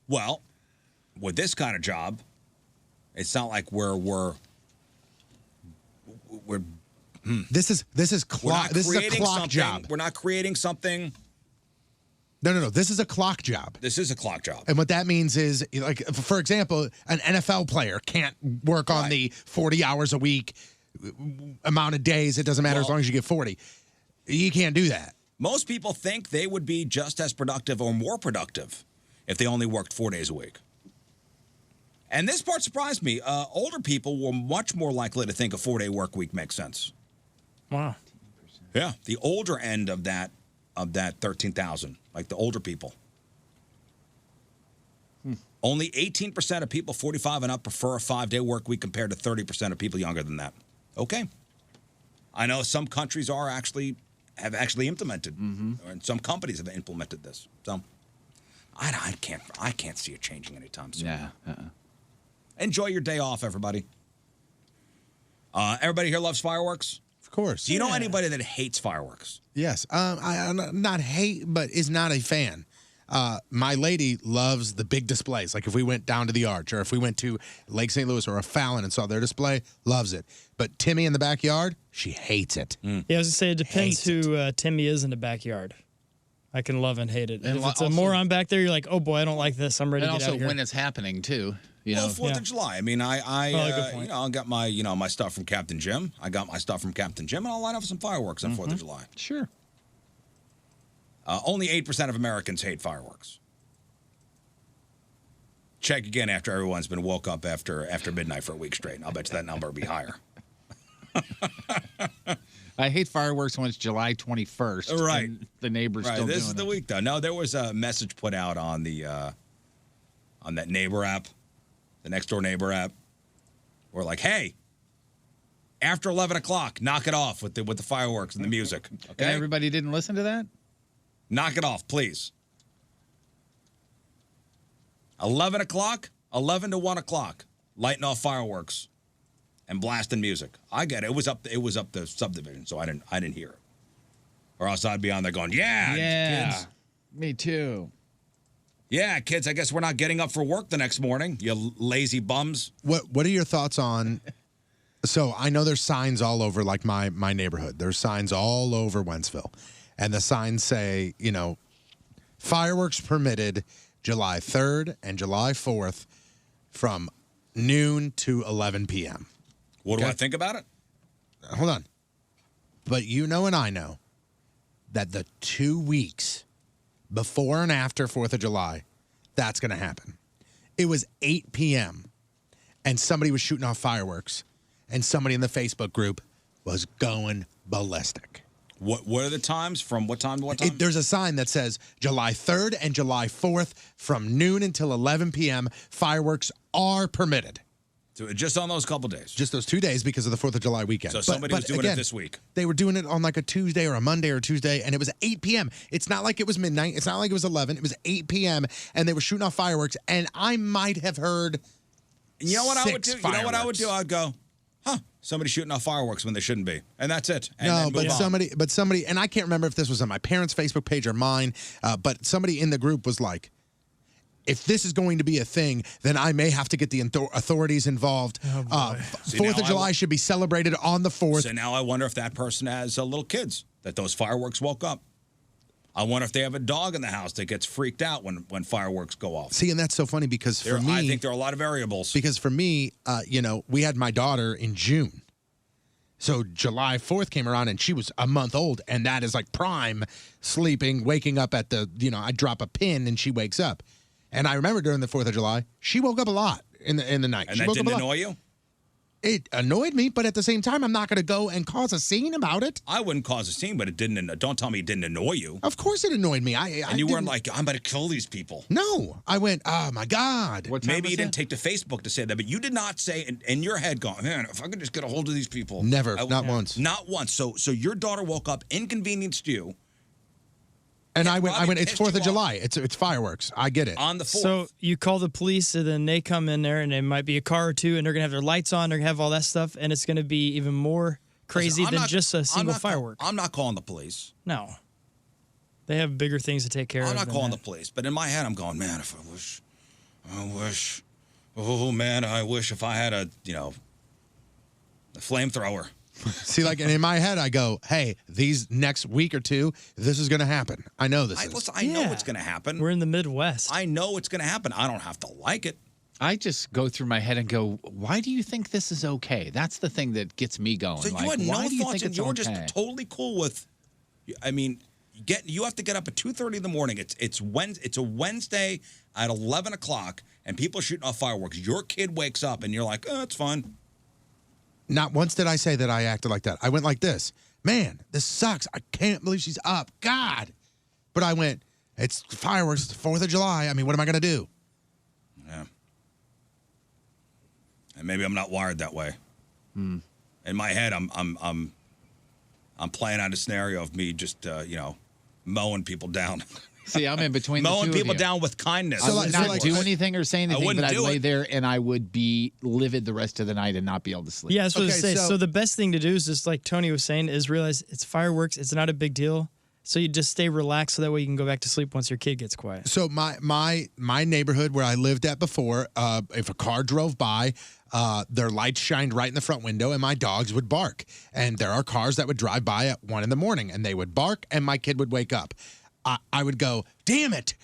S6: Well, with this kind of job, it's not like we're
S7: This is clock. This is a clock job.
S6: We're not creating something.
S7: No. This is a clock job.
S6: This is a clock job.
S7: And what that means is, like, for example, an NFL player can't work on the 40 hours a week amount of days. It doesn't matter as long as you get 40. You can't do that.
S6: Most people think they would be just as productive or more productive if they only worked 4 days a week. And this part surprised me. Older people were much more likely to think a 4-day work week makes sense.
S9: Wow.
S6: Yeah, the older end of that 13,000, like the older people. Only 18% of people 45 and up prefer a 5-day work week compared to 30% of people younger than that. Okay. I know some countries have actually implemented, and some companies have implemented this. So I can't see it changing anytime soon.
S8: Yeah.
S6: Enjoy your day off, everybody. Everybody here loves fireworks?
S7: Of course.
S6: Do you know anybody that hates fireworks?
S7: Yes. I not hate, but is not a fan. My lady loves the big displays. Like if we went down to the Arch or if we went to Lake St. Louis or a Fallon and saw their display, loves it. But Timmy in the backyard, she hates it.
S9: Yeah, I was going to say, it depends who Timmy is in the backyard. I can love and hate it. And if it's a moron back there, you're like, oh boy, I don't like this. I'm ready to get out of here.
S8: And also when it's happening too. You know,
S6: 4th of July. I mean, I got my, my stuff from Captain Jim. I got my stuff from Captain Jim, and I'll line up some fireworks on 4th of July.
S8: Sure.
S6: Only 8% of Americans hate fireworks. Check again after everyone's been woke up after midnight for a week straight. And I'll bet you that number will be higher.
S8: I hate fireworks when it's July 21st.
S6: Right.
S8: And the neighbors still doing it.
S6: This is the week, though. No, there was a message put out on the on that neighbor app, the next door neighbor app. We're like, hey, after 11 o'clock, knock it off with the fireworks and the music. Okay.
S8: And everybody didn't listen to that?
S6: Knock it off, please. 11 o'clock, 11 to 1 o'clock, lighting off fireworks and blasting music. I get it. It was up the subdivision, so I didn't hear it. Or else I'd be on there going, yeah, kids.
S8: Me too.
S6: Yeah, kids, I guess we're not getting up for work the next morning, you lazy bums.
S7: What are your thoughts on... So I know there's signs all over, like my neighborhood. There's signs all over Wentzville. And the signs say, fireworks permitted July 3rd and July 4th from noon to 11 p.m.
S6: What do I think about it?
S7: Hold on. But and I know that the 2 weeks before and after 4th of July, that's going to happen. It was 8 p.m. and somebody was shooting off fireworks, and somebody in the Facebook group was going ballistic.
S6: What are the times? From what time to what time?
S7: There's a sign that says July 3rd and July 4th from noon until 11 p.m. Fireworks are permitted.
S6: Just on those couple days.
S7: Just those 2 days because of the 4th of July weekend.
S6: So somebody was doing it this week.
S7: They were doing it on like a Tuesday or a Monday or Tuesday, and it was 8 p.m. It's not like it was midnight. It's not like it was 11. It was 8 p.m., and they were shooting off fireworks, and I might have heard
S6: You know what I would do?
S7: six
S6: You know what I would
S7: fireworks.
S6: do? I'd go, somebody shooting off fireworks when they shouldn't be. And that's it. And
S7: No,
S6: then
S7: but
S6: move on.
S7: somebody, and I can't remember if this was on my parents' Facebook page or mine, but somebody in the group was like, if this is going to be a thing, then I may have to get the authorities involved.
S6: See,
S7: 4th of
S6: now
S7: July should be celebrated on the 4th.
S6: So now I wonder if that person has little kids that those fireworks woke up. I wonder if they have a dog in the house that gets freaked out when fireworks go off.
S7: See, and that's so funny because for me,
S6: I think there are a lot of variables.
S7: Because for me, we had my daughter in June. So July 4th came around and she was a month old, and that is like prime sleeping, waking up at I drop a pin and she wakes up. And I remember during the 4th of July, she woke up a lot in the night.
S6: And
S7: she
S6: that
S7: woke up
S6: didn't
S7: a lot.
S6: annoy you?
S7: It annoyed me, but at the same time, I'm not going to go and cause a scene about it.
S6: I wouldn't cause a scene, but it didn't. Don't tell me it didn't annoy you.
S7: Of course it annoyed me.
S6: And you weren't like, I'm about to kill these people.
S7: No. I went, oh, my God.
S6: Maybe you didn't take to Facebook to say that, but you did not say in your head going, man, if I could just get a hold of these people.
S7: Never. Not once.
S6: Not once. So your daughter woke up, inconvenienced you.
S7: And I went, it's 4th of
S6: you
S7: July. It's fireworks. I get it.
S6: On the 4th.
S9: So you call the police, and then they come in there, and it might be a car or two, and they're going to have their lights on, they're going to have all that stuff, and it's going to be even more crazy than just a single firework.
S6: I'm not calling the police.
S9: No. They have bigger things to take care of.
S6: I'm not
S9: than
S6: calling
S9: that.
S6: the police, but in my head, I'm going, man, if I wish if I had a flamethrower.
S7: See, like, and in my head, I go, hey, these next week or two, this is going to happen. I know this is.
S6: Listen, I know it's going to happen.
S9: We're in the Midwest.
S6: I know it's going to happen. I don't have to like it.
S8: I just go through my head and go, why do you think this is okay? That's the thing that gets me going.
S6: So
S8: like,
S6: you had no
S8: why do you
S6: thoughts,
S8: think
S6: and
S8: it's
S6: you were
S8: okay?
S6: just totally cool with. I mean, you have to get up at 2:30 in the morning. It's a Wednesday at 11 o'clock, and people are shooting off fireworks. Your kid wakes up, and you're like, oh, it's fun.
S7: Not once did I say that I acted like that. I went like this. Man, this sucks. I can't believe she's up. God. But I went, it's fireworks. It's the 4th of July. I mean, what am I going to do?
S6: Yeah. And maybe I'm not wired that way. In my head, I'm playing out a scenario of me just mowing people down.
S8: See, I'm in between
S6: mowing
S8: the two
S6: people
S8: of you.
S6: down with kindness.
S8: I would not do anything or say anything, but I'd
S6: do
S8: lay
S6: it.
S8: there and I would be livid the rest of the night and not be able to sleep.
S9: Yeah, that's what I was going to say. So the best thing to do is just like Tony was saying, is realize it's fireworks. It's not a big deal. So you just stay relaxed so that way you can go back to sleep once your kid gets quiet.
S7: So my neighborhood where I lived at before, if a car drove by, their lights shined right in the front window and my dogs would bark. And there are cars that would drive by at 1 a.m. and they would bark and my kid would wake up. I would go, damn it.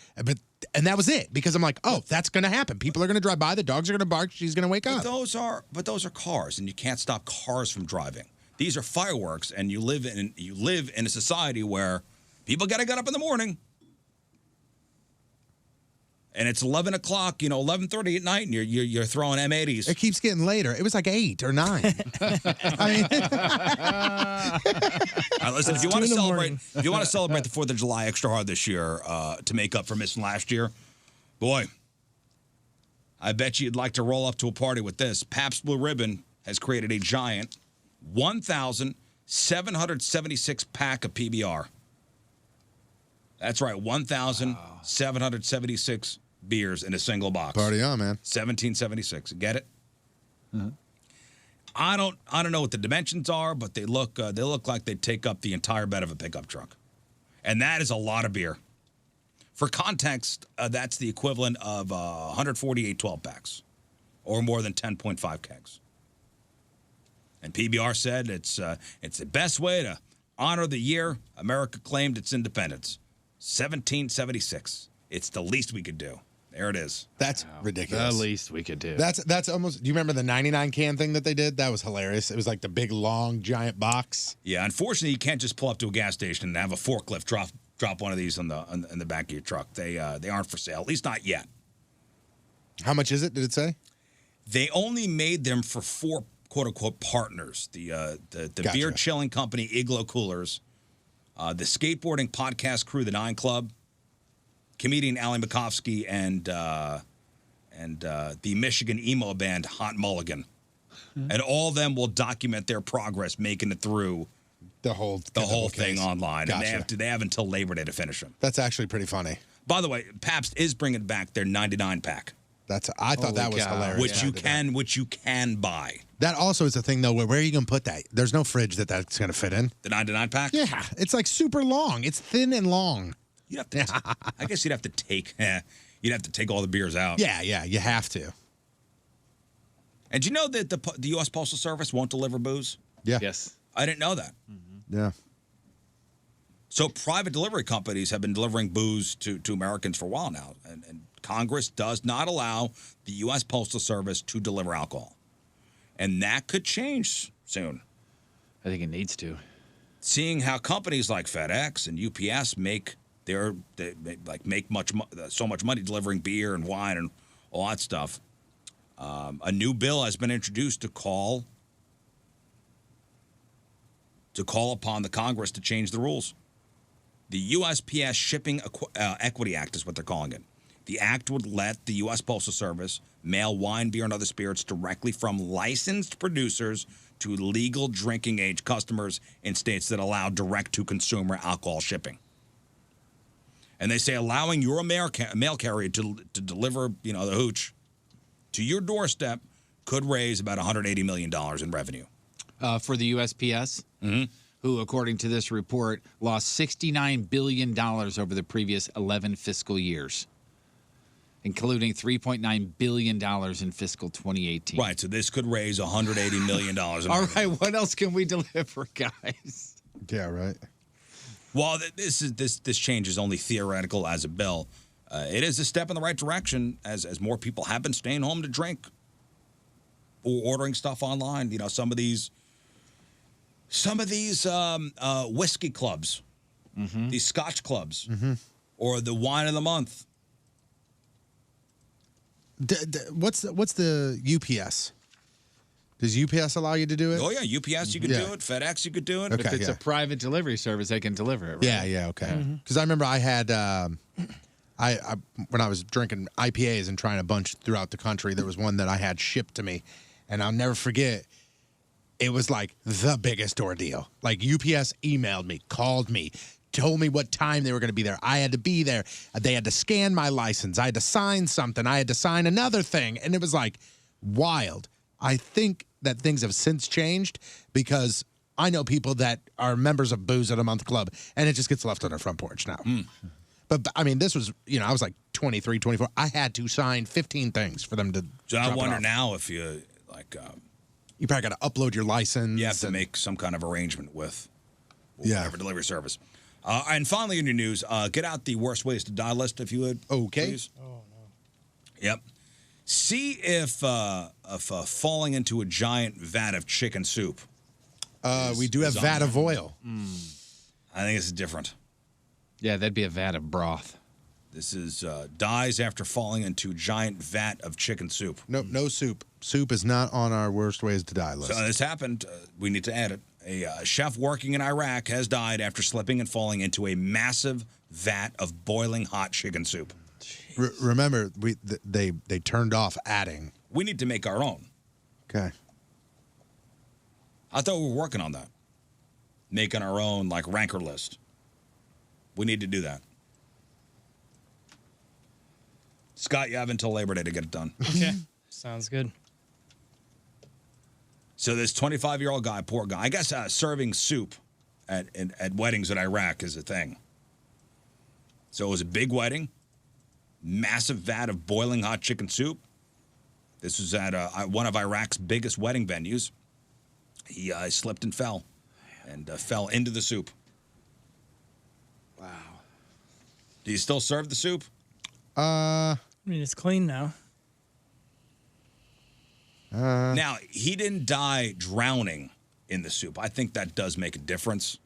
S7: And that was it, because I'm like, oh, that's going to happen. People are going to drive by. The dogs are going to bark. She's going to wake up.
S6: But those are cars, and you can't stop cars from driving. These are fireworks, and you live in a society where people got to get up in the morning. And it's 11 o'clock, 11:30 at night, and you're throwing M80s.
S7: It keeps getting later. It was like 8 or 9. I mean,
S6: All right, listen, if you want to celebrate the 4th of July extra hard this year to make up for missing last year, boy, I bet you'd like to roll up to a party with this. Pabst Blue Ribbon has created a giant 1,776 pack of PBR. That's right, 1,776 beers in a single box.
S7: Party on, man.
S6: 1776. Get it? I don't know what the dimensions are, but they look like they take up the entire bed of a pickup truck, and that is a lot of beer. For context, that's the equivalent of 148 12 packs, or more than 10.5 kegs. And PBR said it's the best way to honor the year America claimed its independence. 1776. It's the least we could do. There it is.
S7: That's ridiculous.
S8: The least we could do.
S7: That's almost. Do you remember the 99 can thing that they did? That was hilarious. It was like the big, long, giant box.
S6: Yeah, unfortunately, you can't just pull up to a gas station and have a forklift drop one of these in the back of your truck. They aren't for sale, at least not yet.
S7: How much is it? Did it say?
S6: They only made them for 4 quote unquote partners. The
S7: Gotcha.
S6: beer chilling company Igloo Coolers, the skateboarding podcast crew, the 9 Club, comedian Ali Makovsky, and and the Michigan emo band Hot Mulligan. And all of them will document their progress making it through
S7: the whole
S6: thing online.
S7: Gotcha.
S6: And they have until Labor Day to finish them.
S7: That's actually pretty funny.
S6: By the way, Pabst is bringing back their 99 pack.
S7: I thought that was hilarious.
S6: Which you can buy.
S7: That also is a thing though. Where are you gonna put that? There's no fridge that's gonna fit in.
S6: The 99 pack?
S7: Yeah, it's like super long. It's thin and long.
S6: You'd have to. I guess you'd have to take. You'd have to take all the beers out.
S7: Yeah, you have to.
S6: And do you know that the U.S. Postal Service won't deliver booze?
S7: Yeah.
S8: Yes.
S6: I didn't know that.
S7: Yeah.
S6: So private delivery companies have been delivering booze to Americans for a while now, and Congress does not allow the U.S. Postal Service to deliver alcohol, and that could change soon.
S8: I think it needs to.
S6: Seeing how companies like FedEx and UPS make so much money delivering beer and wine and all that stuff, a new bill has been introduced to call upon the Congress to change the rules. The USPS Shipping Equity Act is what they're calling it. The act would let the U.S. Postal Service mail wine, beer, and other spirits directly from licensed producers to legal drinking age customers in states that allow direct-to-consumer alcohol shipping. And they say allowing your mail carrier to deliver, the hooch to your doorstep could raise about $180 million in revenue.
S8: For the USPS, who, according to this report, lost $69 billion over the previous 11 fiscal years, including $3.9 billion in fiscal 2018.
S6: Right, so this could raise $180 million.
S8: All right, what else can we deliver, guys?
S7: Yeah, right.
S6: While this change is only theoretical as a bill, it is a step in the right direction as more people have been staying home to drink or ordering stuff online. Some of these whiskey clubs, these Scotch clubs, or the wine of the month.
S7: What's the UPS? Does UPS allow you to do it?
S6: Oh, yeah, UPS, you could do it. FedEx, you could do it.
S8: If it's a private delivery service, they can deliver it, right?
S7: Yeah, okay. Because I remember I had, when I was drinking IPAs and trying a bunch throughout the country, there was one that I had shipped to me. And I'll never forget, it was like the biggest ordeal. Like UPS emailed me, called me, told me what time they were going to be there. I had to be there. They had to scan my license. I had to sign something. I had to sign another thing. And it was like wild. I think that things have since changed because I know people that are members of Booze at a Month Club, and it just gets left on their front porch now. But I mean, this was, I was like 23, 24. I had to sign 15 things for them to.
S6: So I wonder now if you,
S7: you probably got to upload your license.
S6: You have to make some kind of arrangement with whatever delivery service. And finally, in your news, get out the worst ways to die list, if you would.
S7: Okay.
S6: Please. Oh, no. Yep. See if falling into a giant vat of chicken soup.
S7: We do have vat of oil.
S6: I think it's different.
S8: Yeah, that'd be a vat of broth.
S6: This is dies after falling into giant vat of chicken soup.
S7: No soup. Soup is not on our worst ways to die list.
S6: So this happened. We need to add it. A chef working in Iraq has died after slipping and falling into a massive vat of boiling hot chicken soup.
S7: Remember, they turned off adding.
S6: We need to make our own.
S7: Okay.
S6: I thought we were working on that. Making our own, ranker list. We need to do that. Scott, you have until Labor Day to get it done.
S9: Okay. Sounds good.
S6: So this 25-year-old guy, poor guy, I guess serving soup at weddings in Iraq is a thing. So it was a big wedding, massive vat of boiling hot chicken soup. This was at one of Iraq's biggest wedding venues. He slipped and fell into the soup.
S8: Wow.
S6: Do you still serve the soup?
S9: I mean, it's clean now.
S6: Now, he didn't die drowning in the soup. I think that does make a difference.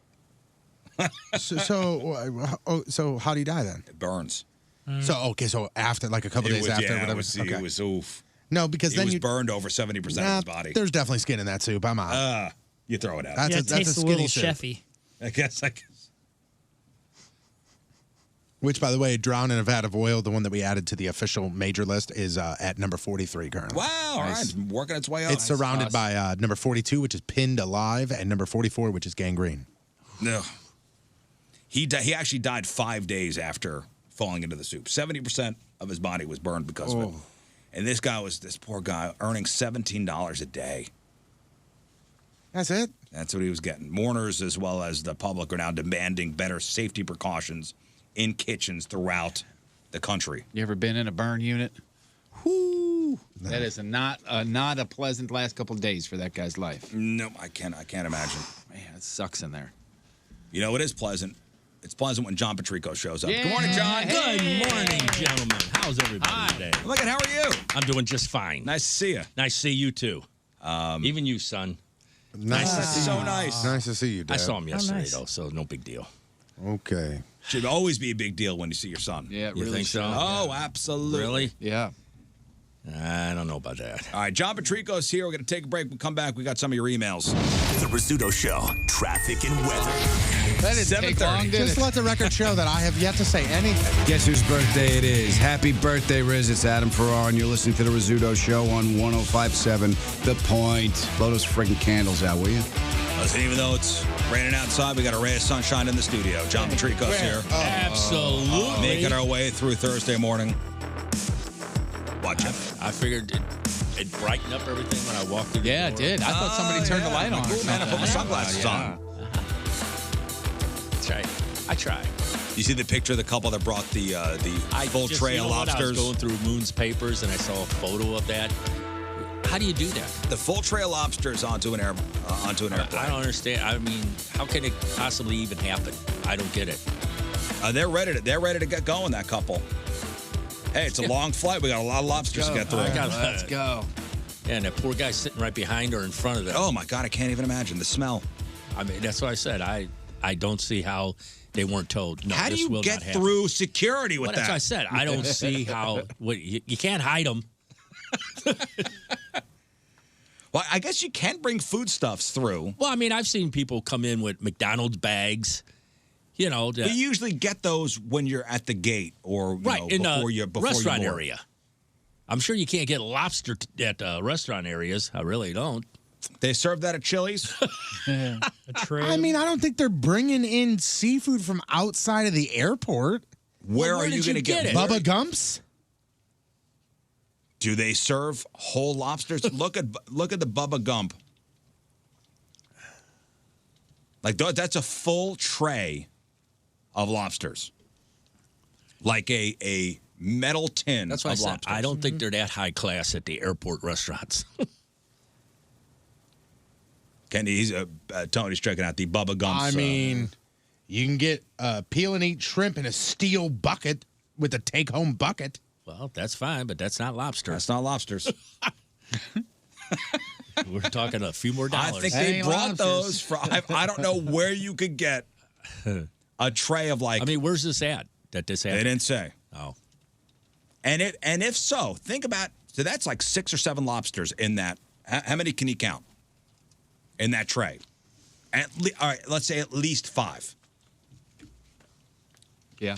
S7: So how do you die then?
S6: It burns.
S7: So after, a couple days after, whatever.
S6: It was oof.
S7: No, because
S6: then he was burned over 70% of his body.
S7: There's definitely skin in that soup. I'm out.
S6: You throw it out.
S9: It tastes a little chefy.
S6: I guess.
S7: Which, by the way, Drown in a Vat of Oil, the one that we added to the official major list, is at number 43 currently.
S6: Wow, all right. It's working its way up.
S7: It's surrounded by number 42, which is Pinned Alive, and number 44, which is Gangrene.
S6: No. He actually died 5 days after falling into the soup. 70% of his body was burned because of it. And this poor guy, earning $17 a day.
S7: That's it?
S6: That's what he was getting. Mourners, as well as the public, are now demanding better safety precautions in kitchens throughout the country.
S8: You ever been in a burn unit? Whoo! That is not a pleasant last couple of days for that guy's life.
S6: No, I can't imagine.
S8: Man, it sucks in there.
S6: You know, it is pleasant. It's pleasant when John Patrico shows up. Good morning, John.
S12: Good morning, gentlemen. How's everybody today?
S6: Look at how are you?
S12: I'm doing just fine.
S6: Nice to see you.
S12: Nice to see you too. Even you, son.
S7: Nice to see you.
S6: So nice.
S7: Nice to see you, Dad.
S12: I saw him yesterday, though, so no big deal.
S7: Okay.
S6: Should always be a big deal when you see your son.
S8: Yeah, it
S12: You
S8: really
S12: think so?
S8: should.
S6: Oh, absolutely.
S12: Really?
S8: Yeah.
S12: I don't know about that.
S6: All right, John Patrico's here. We're going to take a break. We'll come back. We got some of your emails.
S2: The Rizzuto Show, traffic and weather.
S8: That didn't take long, did
S7: Just
S8: it?
S7: let the record show that I have yet to say anything.
S13: Guess whose birthday it is? Happy birthday, Riz. It's Adam Farrar, and you're listening to The Rizzuto Show on 105.7 The Point. Blow those friggin' candles out, will you?
S6: Listen, even though it's raining outside, we got a ray of sunshine in the studio. John Patrico's here.
S12: Absolutely.
S6: Making our way through Thursday morning. Watch it.
S12: I figured it brightened up everything when I walked through the door.
S8: Yeah, it did. I thought somebody turned the light on.
S6: Cool, man. I put my sunglasses on.
S12: That's right. I tried.
S6: You see the picture of the couple that brought the full tray of lobsters?
S12: I was going through Moon's papers and I saw a photo of that. How do you do that?
S6: The full tray of lobsters onto an airplane.
S12: I don't understand. I mean, how can it possibly even happen? I don't get it.
S6: They're ready to get going, that couple. Hey, it's a long flight. We got a lot of lobsters to get through.
S8: Let's go.
S12: Yeah, and that poor guy sitting right behind or in front of them.
S6: Oh, my God. I can't even imagine the smell.
S12: I mean, that's what I said. I don't see how they weren't told. No,
S6: how do
S12: this
S6: you
S12: will
S6: get
S12: not happen.
S6: through security with
S12: Well,
S6: that?
S12: that's what I said. I don't see how. You can't hide them.
S6: Well, I guess you can bring foodstuffs through.
S12: Well, I mean, I've seen people come in with McDonald's bags. You know,
S6: You usually get those when you're at the gate or
S12: in
S6: before
S12: the
S6: you
S12: restaurant
S6: board.
S12: area. I'm sure you can't get lobster at restaurant areas. I really don't.
S6: They serve that at Chili's?
S9: A tray.
S7: I mean, I don't think they're bringing in seafood from outside of the airport.
S6: Where
S12: Well,
S6: are
S12: where
S6: you
S12: did
S6: going to
S12: you
S6: get
S12: get
S6: it?
S12: it?
S7: Bubba Gumps?
S6: Do they serve whole lobsters? Look at the Bubba Gump. Like that's a full tray of lobsters. Like a metal tin
S12: That's why I
S6: of
S12: said
S6: lobsters.
S12: I don't think they're that high class at the airport restaurants.
S6: Tony's checking out the Bubba Gumps.
S7: I mean, you can get peel and eat shrimp in a steel bucket with a take-home bucket.
S12: Well, that's fine, but that's not lobster.
S6: That's not lobsters.
S12: We're talking a few more dollars.
S6: I think they brought those from. I don't know where you could get a tray of like.
S12: I mean, where's this at? That this
S6: they
S12: happened?
S6: didn't say.
S12: Oh,
S6: And if so, think about. So that's like 6 or 7 lobsters in that. How many can you count in that tray? All right, let's say at least 5.
S8: Yeah.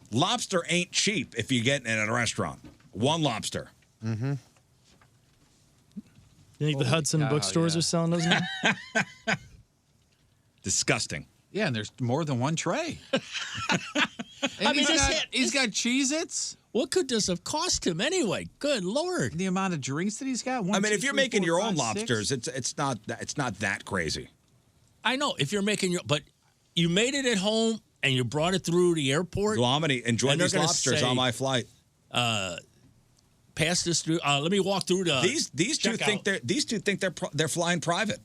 S6: Lobster ain't cheap if you're getting it at a restaurant. 1 lobster.
S7: Mm-hmm.
S9: You think the Hudson bookstores are selling those now?
S6: Disgusting.
S8: Yeah, and there's more than one tray. And he's got Cheez-Its.
S12: What could this have cost him anyway? Good Lord.
S8: The amount of drinks that he's got.
S6: I mean, if you're making your own lobsters, it's not that crazy.
S12: I know if you're making your, but you made it at home and you brought it through the airport.
S6: Well, I'm going to enjoy
S12: And they're
S6: these
S12: gonna
S6: lobsters
S12: say,
S6: on my flight.
S12: Pass this through. Let me walk through the.
S6: These two think they're flying private.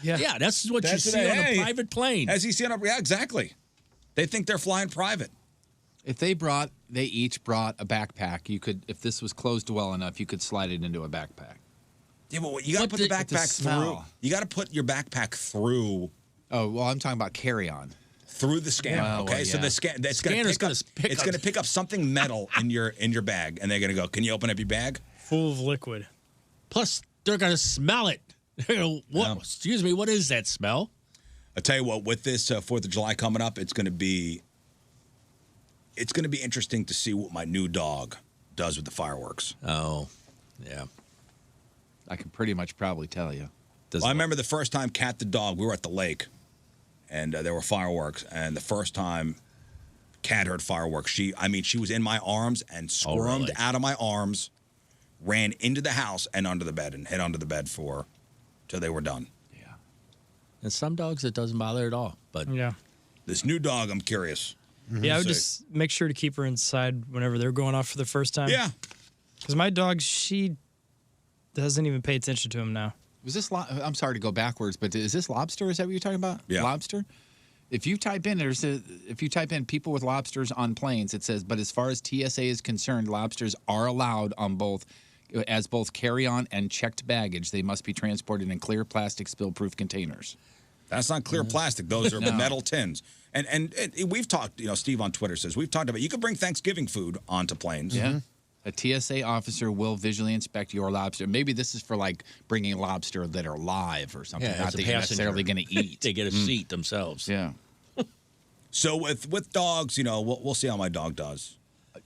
S12: Yeah, that's what you see on a private plane.
S6: As you see on a, yeah, exactly. They think they're flying private.
S8: If they each brought a backpack, you could, if this was closed well enough, you could slide it into a backpack.
S6: Yeah, but you got to put the backpack through. You got to put your backpack through.
S8: Oh, well, I'm talking about carry-on.
S6: Through the scanner, okay?
S8: Well,
S6: So the
S12: Scanner's
S6: going to pick up something metal in your bag, and they're going to go, can you open up your bag?
S9: Full of liquid.
S12: Plus, they're going to smell it. They're gonna, what?
S6: Yeah.
S12: Excuse me, what is that smell?
S6: I'll tell you what, with this 4th of July coming up, it's going to be interesting to see what my new dog does with the fireworks.
S12: Oh, yeah.
S8: I can pretty much probably tell you.
S6: Well, I remember the first time Cat the dog, we were at the lake, and there were fireworks, and the first time Cat heard fireworks, she was in my arms and squirmed out of my arms, ran into the house and under the bed, and hid under the bed till they were done.
S12: Yeah. And some dogs, it doesn't bother at all. But
S9: Yeah.
S6: This new dog, I'm curious.
S9: Yeah, I would just make sure to keep her inside whenever they're going off for the first time.
S6: Yeah.
S9: Because my dog, she doesn't even pay attention to him now.
S8: Was this? I'm sorry to go backwards, but is this lobster? Is that what you're talking about?
S6: Yeah.
S8: Lobster. If you type in people with lobsters on planes, it says, but as far as TSA is concerned, lobsters are allowed on both carry-on and checked baggage. They must be transported in clear plastic spill-proof containers.
S6: That's not clear plastic. Those are metal tins. And we've talked, Steve on Twitter says, we've talked about, you can bring Thanksgiving food onto planes.
S8: Yeah. A TSA officer will visually inspect your lobster. Maybe this is for like bringing lobster that are live or something,
S12: Yeah,
S8: not
S12: as a
S8: that you're
S12: passenger.
S8: necessarily going to eat.
S12: They get a seat themselves.
S8: Yeah.
S6: So with dogs, we'll see how my dog does.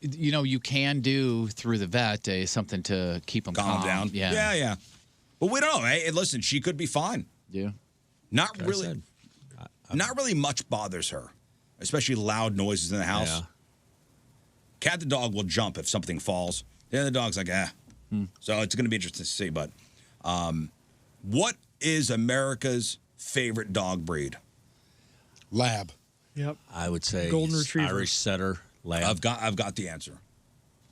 S8: You can do through the vet something to keep them
S6: Calm down.
S8: Yeah.
S6: Yeah. But we don't know. Hey, listen, she could be fine.
S8: Yeah.
S6: Not really much bothers her, especially loud noises in the house.
S12: Yeah.
S6: Cat the dog will jump if something falls. The other dog's like, So it's going to be interesting to see. But what is America's favorite dog breed?
S7: Lab.
S9: Yep.
S12: I would say
S9: Golden Retriever.
S12: Irish Setter, Lab.
S6: I've got the answer.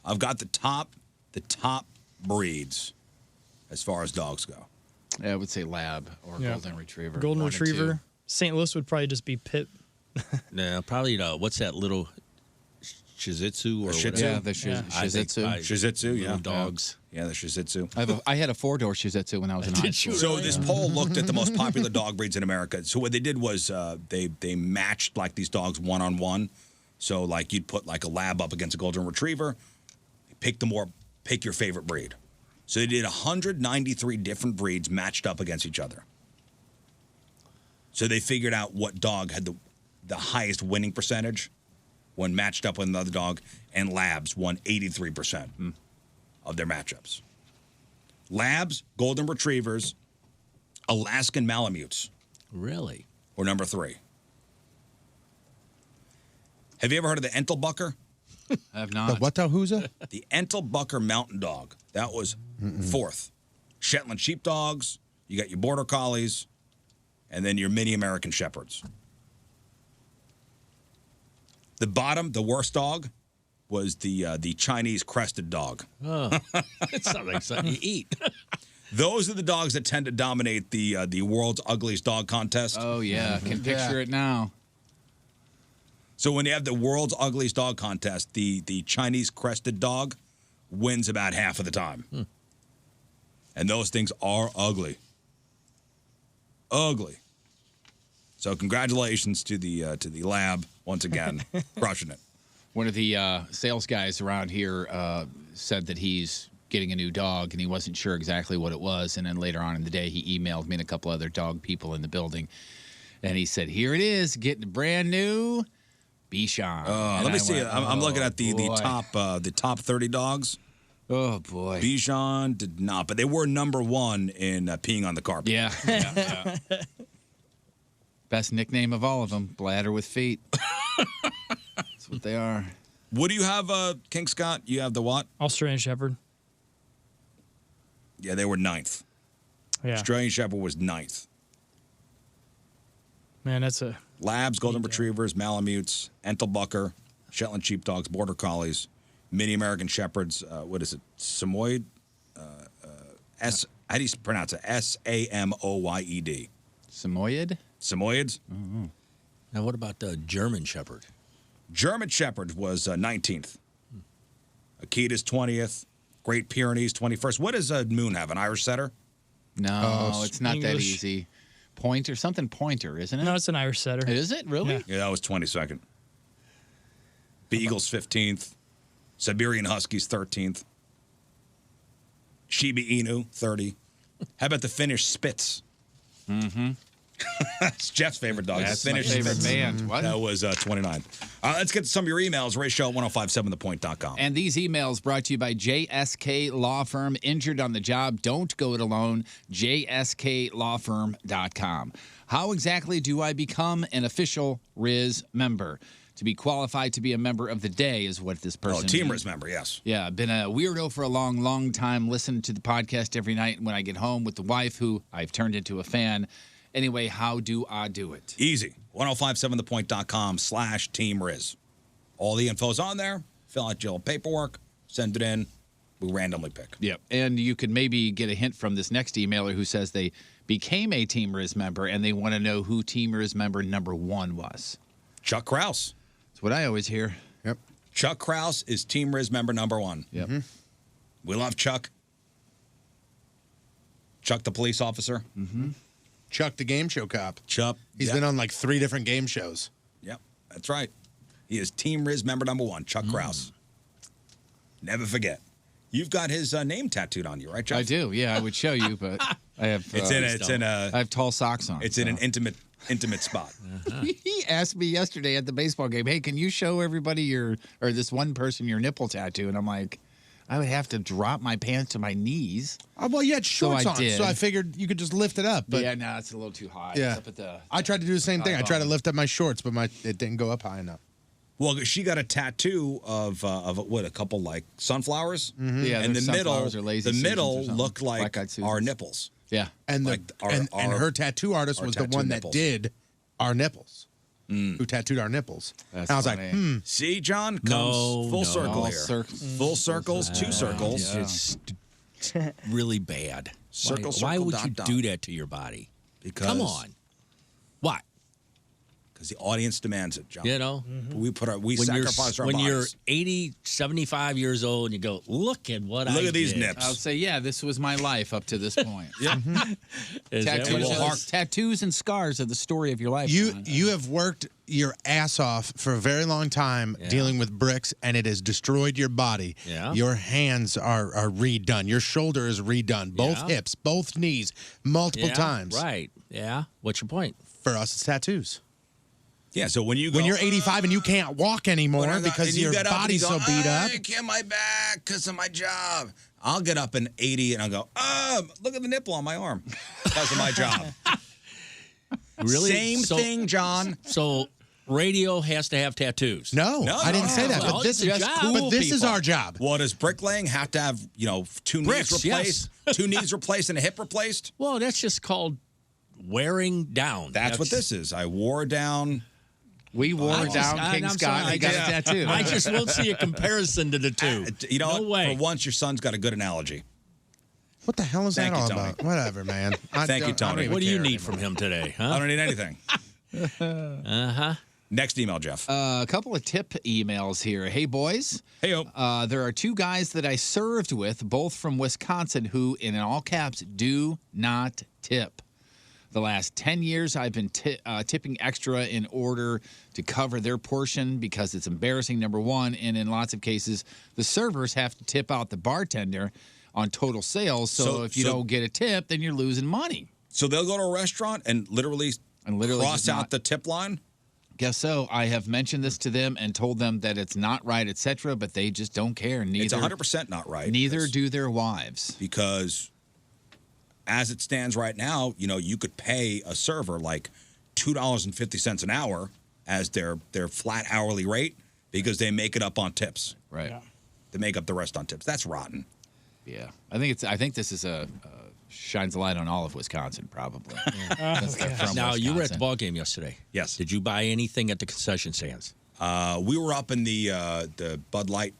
S6: I've got the top breeds as far as dogs go.
S8: Yeah, I would say lab or golden retriever.
S9: Golden
S8: 1 and 2.
S9: Retriever. St. Louis would probably just be Pit.
S12: No, probably what's that little Shih Tzu or
S6: Shih
S12: whatever?
S6: Tzu?
S8: Yeah, the Shih Tzu.
S6: Shih Tzu, yeah.
S12: Little dogs.
S6: Yeah, the Shih Tzu.
S8: I had a 4-door Shih Tzu when I was in high school.
S6: So this poll looked at the most popular dog breeds in America. So what they did was they matched like these dogs one-on-one. So like you'd put like a lab up against a golden retriever, pick your favorite breed. So they did 193 different breeds matched up against each other. So they figured out what dog had the highest winning percentage when matched up with another dog, and labs won 83% of their matchups. Labs, golden retrievers, Alaskan Malamutes
S12: Really?
S6: were number 3. Have you ever heard of the Entelbucker?
S8: I have not.
S7: What the who's-a?
S6: The Entelbucker Mountain Dog. That was 4th. Shetland Sheepdogs. You got your Border Collies, and then your Mini American Shepherds. The bottom, the worst dog, was the Chinese Crested Dog.
S12: Oh, it's not like something you eat.
S6: Those are the dogs that tend to dominate the world's ugliest dog contest.
S8: Oh, yeah. I can picture it now.
S6: So when you have the world's ugliest dog contest, the Chinese Crested Dog wins about half of the time. And those things are ugly. Ugly. So congratulations to the lab once again, crushing it.
S8: One of the sales guys around here said that he's getting a new dog and he wasn't sure exactly what it was. And then later on in the day, he emailed me and a couple other dog people in the building. And he said, here it is, getting brand new Bichon.
S6: Let me see. I'm looking at the top 30 dogs.
S8: Oh, boy.
S6: Bichon did not, but they were number 1 in peeing on the carpet.
S8: Yeah. Best nickname of all of them, bladder with feet. That's what they are.
S6: What do you have, King Scott? You have the what?
S9: Australian Shepherd.
S6: Yeah, they were 9th.
S9: Yeah.
S6: Australian Shepherd was 9th.
S9: Man, that's a...
S6: Labs, Golden Retrievers, Malamutes, Entelbucker, Shetland Sheepdogs, Border Collies, Mini American Shepherds, what is it? Samoyed? How do you pronounce it? Samoyed.
S8: Samoyed?
S6: Samoyeds?
S8: Mm-hmm.
S12: Now, what about the German Shepherd?
S6: German Shepherd was 19th. Akita's 20th. Great Pyrenees 21st. What does Moon have? An Irish setter?
S8: No, it's not that
S9: English.
S8: easy. Pointer, something pointer, isn't it?
S9: No, it's an Irish setter.
S8: Is it? Really?
S6: Yeah, that was 22nd. Beagles 15th. Siberian Huskies 13th. Shiba Inu 30. How about the Finnish Spitz?
S8: Mm-hmm.
S6: That's Jeff's favorite dog.
S8: That's my favorite band. What?
S6: That was 29. Let's get to some of your emails. Ratio 1057thepoint.com.
S8: And these emails brought to you by JSK Law Firm. Injured on the job, don't go it alone. JSKLawFirm.com. How exactly do I become an official Riz member? To be qualified to be a member of the day is what this person
S6: Team
S8: needs.
S6: Riz member, yes.
S8: Yeah, been a weirdo for a long, long time. Listen to the podcast every night when I get home with the wife, who I've turned into a fan. Anyway, how do I do it?
S6: Easy. 1057thepoint.com/Team Riz. All the info's on there. Fill out your paperwork. Send it in. We randomly pick.
S8: Yep. And you could maybe get a hint from this next emailer who says they became a Team Riz member and they want to know who Team Riz member number 1 was.
S6: Chuck Krause.
S8: That's what I always hear.
S7: Yep.
S6: Chuck Krause is Team Riz member number 1.
S8: Yep.
S6: We love Chuck. Chuck, the police officer.
S8: Mm-hmm.
S7: Chuck, the game show cop.
S6: Chuck.
S7: He's been on like 3 different game shows.
S6: Yep, that's right. He is Team Riz member number 1, Chuck Krause. Never forget. You've got his name tattooed on you, right, Chuck?
S8: I do. Yeah, I would show you, but I have. I have tall socks on.
S6: It's in an intimate spot.
S8: He asked me yesterday at the baseball game, "Hey, can you show everybody this one person your nipple tattoo?" And I'm like, I would have to drop my pants to my knees.
S7: Well, you had shorts
S8: I
S7: on,
S8: did.
S7: so I figured you could just lift it up. But
S8: yeah, no, it's a little too high.
S7: Yeah,
S8: It's up at the,
S7: I tried to do the same thing. I tried to
S8: bottom.
S7: lift up my shorts, but it didn't go up high enough.
S6: Well, she got a tattoo of what, a couple like sunflowers?
S8: Mm-hmm. Yeah,
S6: and
S8: they're
S6: the middle,
S8: sunflowers or lazy
S6: the middle
S8: Susans or something.
S6: looked like
S8: Black-eyed Susans.
S6: our nipples.
S8: Yeah,
S7: And and her tattoo artist
S6: our
S7: was the
S6: tattoo
S7: one
S6: nipples.
S7: that did our nipples, who tattooed our nipples.
S8: That's
S7: and I was
S8: funny.
S7: like,
S6: See, John, comes full circle here. Full circles, 2 circles.
S12: It's really bad.
S6: Circle,
S12: Why
S6: circle,
S12: would
S6: dot,
S12: you
S6: dot.
S12: do that to your body?
S6: Because
S12: Come on. Why?
S6: Because the audience demands it, John.
S12: You know?
S6: We sacrifice our
S12: when
S6: bodies.
S12: you're 80, 75 years old and you go, look at what I
S6: Look at these
S12: did.
S6: nips.
S8: I would say, yeah, this was my life up to this point.
S6: Yeah.
S12: Is that what it is?
S8: Tattoos and scars are the story of your life. John.
S7: you have worked your ass off for a very long time dealing with bricks, and it has destroyed your body.
S12: Yeah.
S7: Your hands are redone. Your shoulder is redone. Both
S12: Yeah.
S7: hips, both knees, multiple
S12: Yeah,
S7: times.
S12: Right. Yeah. What's your point?
S7: For us, it's tattoos.
S6: Yeah, so when you go,
S7: When you're 85 and you can't walk anymore because your body's so beat up.
S6: I can't my back because of my job. I'll get up in 80 and I'll go, look at the nipple on my arm because of my job.
S12: Really?
S6: Same thing, John.
S12: So radio has to have tattoos.
S7: No, I didn't say that.
S12: Well,
S7: But this
S12: it's a
S7: is
S12: job.
S7: but this is
S12: People.
S7: our job.
S6: Well, does bricklaying have to have, 2
S12: Bricks,
S6: knees replaced? 2 knees replaced and a hip replaced?
S12: Well, that's just called wearing down.
S6: That's what this is. I wore down.
S8: We wore down King
S12: I'm
S8: Scott
S12: sorry,
S8: and got a tattoo.
S12: I just won't see a comparison to the two.
S6: No
S12: No way.
S6: For once, your son's got a good analogy.
S7: What the hell is
S6: Thank
S7: that
S6: you,
S7: all
S6: Tony.
S7: about? Whatever, man.
S6: Thank you, Tony.
S12: What do you need from him today? Huh?
S6: I don't need anything.
S12: Uh-huh.
S6: Next email, Jeff.
S8: A couple of tip emails here. Hey, boys.
S6: Hey,
S8: there are 2 guys that I served with, both from Wisconsin, who, in all caps, do not tip. The last 10 years, I've been tipping extra in order to cover their portion because it's embarrassing, number one. And in lots of cases, the servers have to tip out the bartender on total sales. So if you don't get a tip, then you're losing money.
S6: So they'll go to a restaurant and literally cross
S8: just
S6: out the tip line?
S8: Guess so. I have mentioned this to them and told them that it's not right, etc., but they just don't care.
S6: It's 100% not right.
S8: Neither do their wives.
S6: Because as it stands right now, you could pay a server like $2.50 an hour as their flat hourly rate because they make it up on tips.
S8: Right. Yeah.
S6: They make up the rest on tips. That's rotten.
S8: Yeah. I think this is shines a light on all of Wisconsin, probably.
S12: Now, you were at the ball game yesterday.
S6: Yes.
S12: Did you buy anything at the concession stands?
S6: We were up in the Bud Light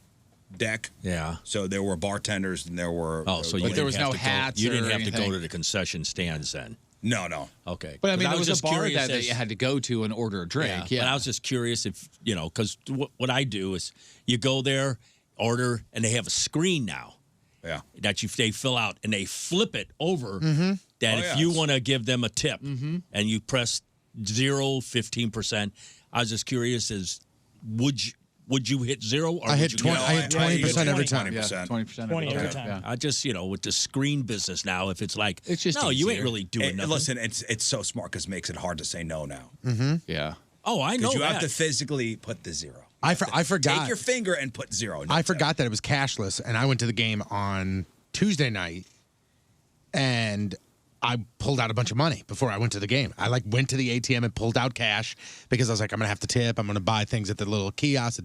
S6: deck.
S12: Yeah.
S6: So there were bartenders and there were.
S12: So you
S8: there was
S12: didn't
S8: no
S12: have to go-
S8: hats
S12: You didn't
S8: or
S12: have to go
S8: anything?
S12: to the concession stands then.
S6: No.
S12: Okay.
S8: But I mean,
S12: But
S8: there was a
S12: just
S8: bar
S12: curious
S8: that you had to go to and order a drink. Yeah.
S12: But I was just curious if, because what I do is you go there, order, and they have a screen now.
S6: Yeah.
S12: That they fill out and they flip it over
S7: Mm-hmm.
S12: that if you want to give them a tip and you press 0, 15%. I was just curious would would you hit zero? Or
S7: I
S12: would
S7: hit
S12: you
S7: 20.
S12: get-
S7: I hit 20% every time.
S13: 20%.
S8: 20%
S9: 20 every time.
S12: I just, with the screen business now, if it's like,
S8: It's just
S12: no, you ain't
S8: easier.
S12: really doing nothing.
S6: Listen, it's so smart because it makes it hard to say no now.
S8: Yeah.
S12: Oh, I know
S6: Because you
S12: that.
S6: have to physically put the zero.
S7: I forgot.
S6: Take your finger and put zero.
S7: I forgot that it was cashless, and I went to the game on Tuesday night, and I pulled out a bunch of money before I went to the game. I went to the ATM and pulled out cash because I was like, I'm gonna have to tip. I'm gonna buy things at the little kiosk.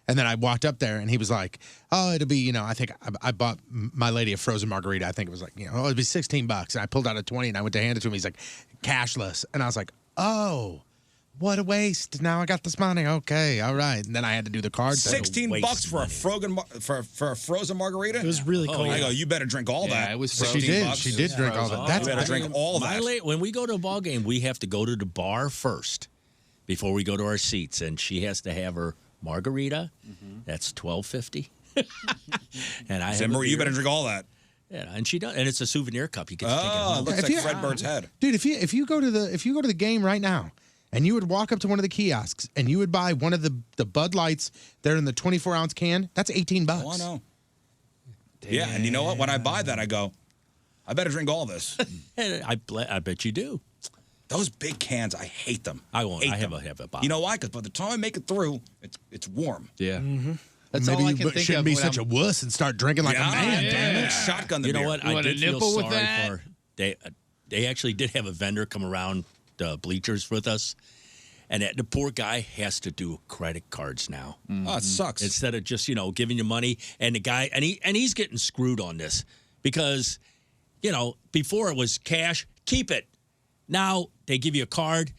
S7: And then I walked up there, and he was like, "Oh, it'll be, I think I bought my lady a frozen margarita. I think it was like, it'd be $16." And I pulled out a 20, and I went to hand it to him. He's like, cashless, and I was like, oh. What a waste! Now I got this money. Okay, all right. And then I had to do the card thing.
S6: $16 for a frozen margarita.
S9: It was really cold.
S6: I go, you better drink all that.
S8: It was
S7: She did. She did drink all that.
S6: You better drink all that.
S12: When we go to a ball game, we have to go to the bar first before we go to our seats, and she has to have her margarita. That's $12.50. And I have
S6: you better drink all that.
S12: Yeah, and she does, and it's a souvenir cup. You get to take it
S6: Oh,
S12: home.
S6: it looks like Fred Bird's head.
S7: Dude, if you go to the game right now, and you would walk up to one of the kiosks and you would buy one of the Bud Lights, they're in the 24-ounce can, that's $18.
S6: Oh, I know. Yeah, and you know what? When I buy that, I go, I better drink all this.
S12: I bet you do.
S6: Those big cans, I hate them.
S12: I won't. I
S6: Hate
S12: have
S6: them.
S12: a bottle.
S6: You know why? Because by the time I make it through, it's warm.
S8: Yeah. That's
S7: Maybe
S8: all I
S7: you
S8: can think
S7: shouldn't
S8: of
S7: be
S8: when
S7: such
S8: I'm-
S7: a wuss and start drinking like a man. Damn it!
S6: Shotgun the
S12: You know
S6: beer.
S12: what?
S8: You
S12: I
S8: want a
S12: did feel
S8: nipple with
S12: sorry
S8: that?
S12: for. They actually did have a vendor come around the bleachers with us, and the poor guy has to do credit cards now.
S6: Oh, it sucks.
S12: Instead of just giving you money, and the guy and he's getting screwed on this because before it was cash, keep it. Now they give you a card.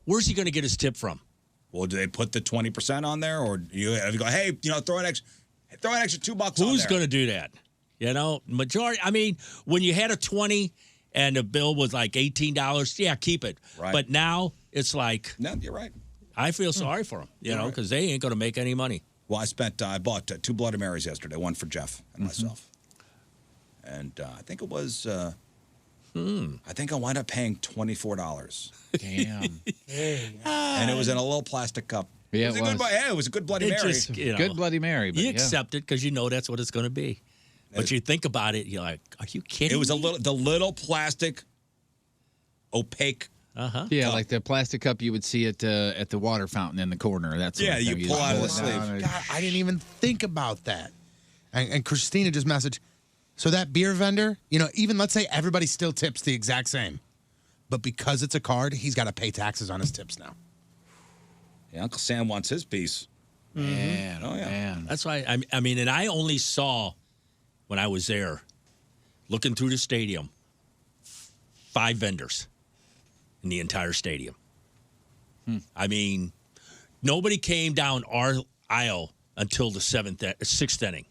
S12: Where's he going to get his tip from?
S6: Well, do they put the 20% on there, or you go, hey, throw an extra $2 on there?
S12: Who's going to do that? Majority. I mean, when you had a 20 and the bill was like $18, yeah, keep it.
S6: Right.
S12: But now it's like,
S6: No, you're right.
S12: I feel sorry for them, because they ain't going to make any money.
S6: Well, I bought 2 Bloody Marys yesterday, one for Jeff and myself. And I think it was, I think I wound up paying $24.
S8: Damn.
S6: And it was in a little plastic cup.
S8: Yeah,
S6: it was. It was a good Bloody
S12: It
S6: Mary.
S12: just,
S8: Good Bloody Mary. But
S12: You
S8: yeah.
S12: accept it because you know that's what it's going to be. But you think about it, you're like, are you kidding
S6: It was
S12: me?
S6: the little plastic, opaque.
S8: Yeah, like the plastic cup you would see at the water fountain in the corner. That's
S6: Yeah, you pull out of the sleeve.
S7: God, I didn't even think about that. And Christina just messaged. So that beer vendor, even let's say everybody still tips the exact same, but because it's a card, he's got to pay taxes on his tips now.
S6: Yeah, Uncle Sam wants his piece.
S8: Man,
S6: Oh, yeah.
S8: man.
S12: That's why, I mean, and I only saw, when I was there, looking through the stadium, 5 vendors in the entire stadium. I mean, nobody came down our aisle until the 6th inning.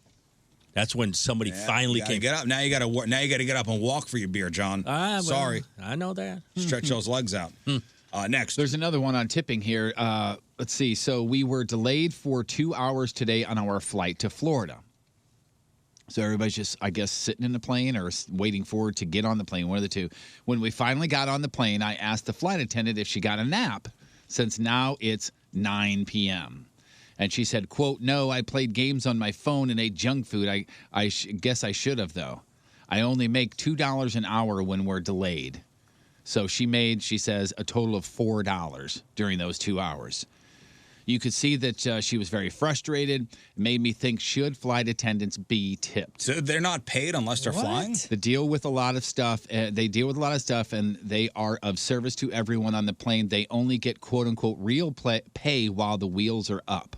S12: That's when somebody finally came.
S6: Get up now. You got to get up and walk for your beer, John. Sorry,
S12: I know that.
S6: stretch those legs out. Next,
S8: There's another one on tipping here. Let's see. So we were delayed for 2 hours today on our flight to Florida. So everybody's just, I guess, sitting in the plane or waiting for it to get on the plane, one of the two. When we finally got on the plane, I asked the flight attendant if she got a nap, since now it's 9 p.m. And she said, quote, "No, I played games on my phone and ate junk food. I guess I should have, though. I only make $2 an hour when we're delayed." So she says, a total of $4 during those 2 hours. You could see that she was very frustrated. It made me think, should flight attendants be tipped?
S6: so they're not paid unless they're flying.
S8: They deal with a lot of stuff. And they are of service to everyone on the plane. They only get quote unquote real pay while the wheels are up.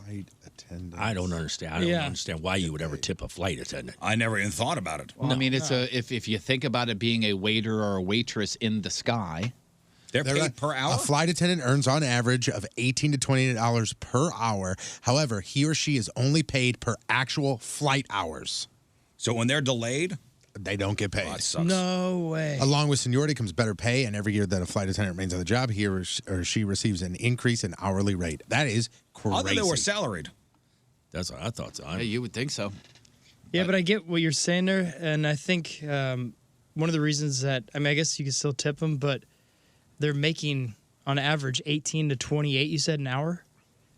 S7: Flight attendant.
S12: I don't understand. I don't understand why you would ever tip a flight attendant.
S6: I never even thought about it.
S8: Well, I mean, it's if you think about it being a waiter or a waitress in the sky.
S6: They're paid per hour.
S7: A flight attendant earns on average of $18 to $28 per hour. However, he or she is only paid per actual flight hours.
S6: So when they're delayed,
S7: they don't get paid.
S6: That sucks.
S9: No way.
S7: Along with seniority comes better pay, and every year that a flight attendant remains on the job, he or she receives an increase in hourly rate. That is crazy.
S6: I thought they were salaried.
S12: That's what I thought. So.
S8: Yeah, you would think so.
S9: Yeah, but I get what you're saying there, and I think one of the reasons that I guess you can still tip them, but they're making on average 18 to 28. You said an hour,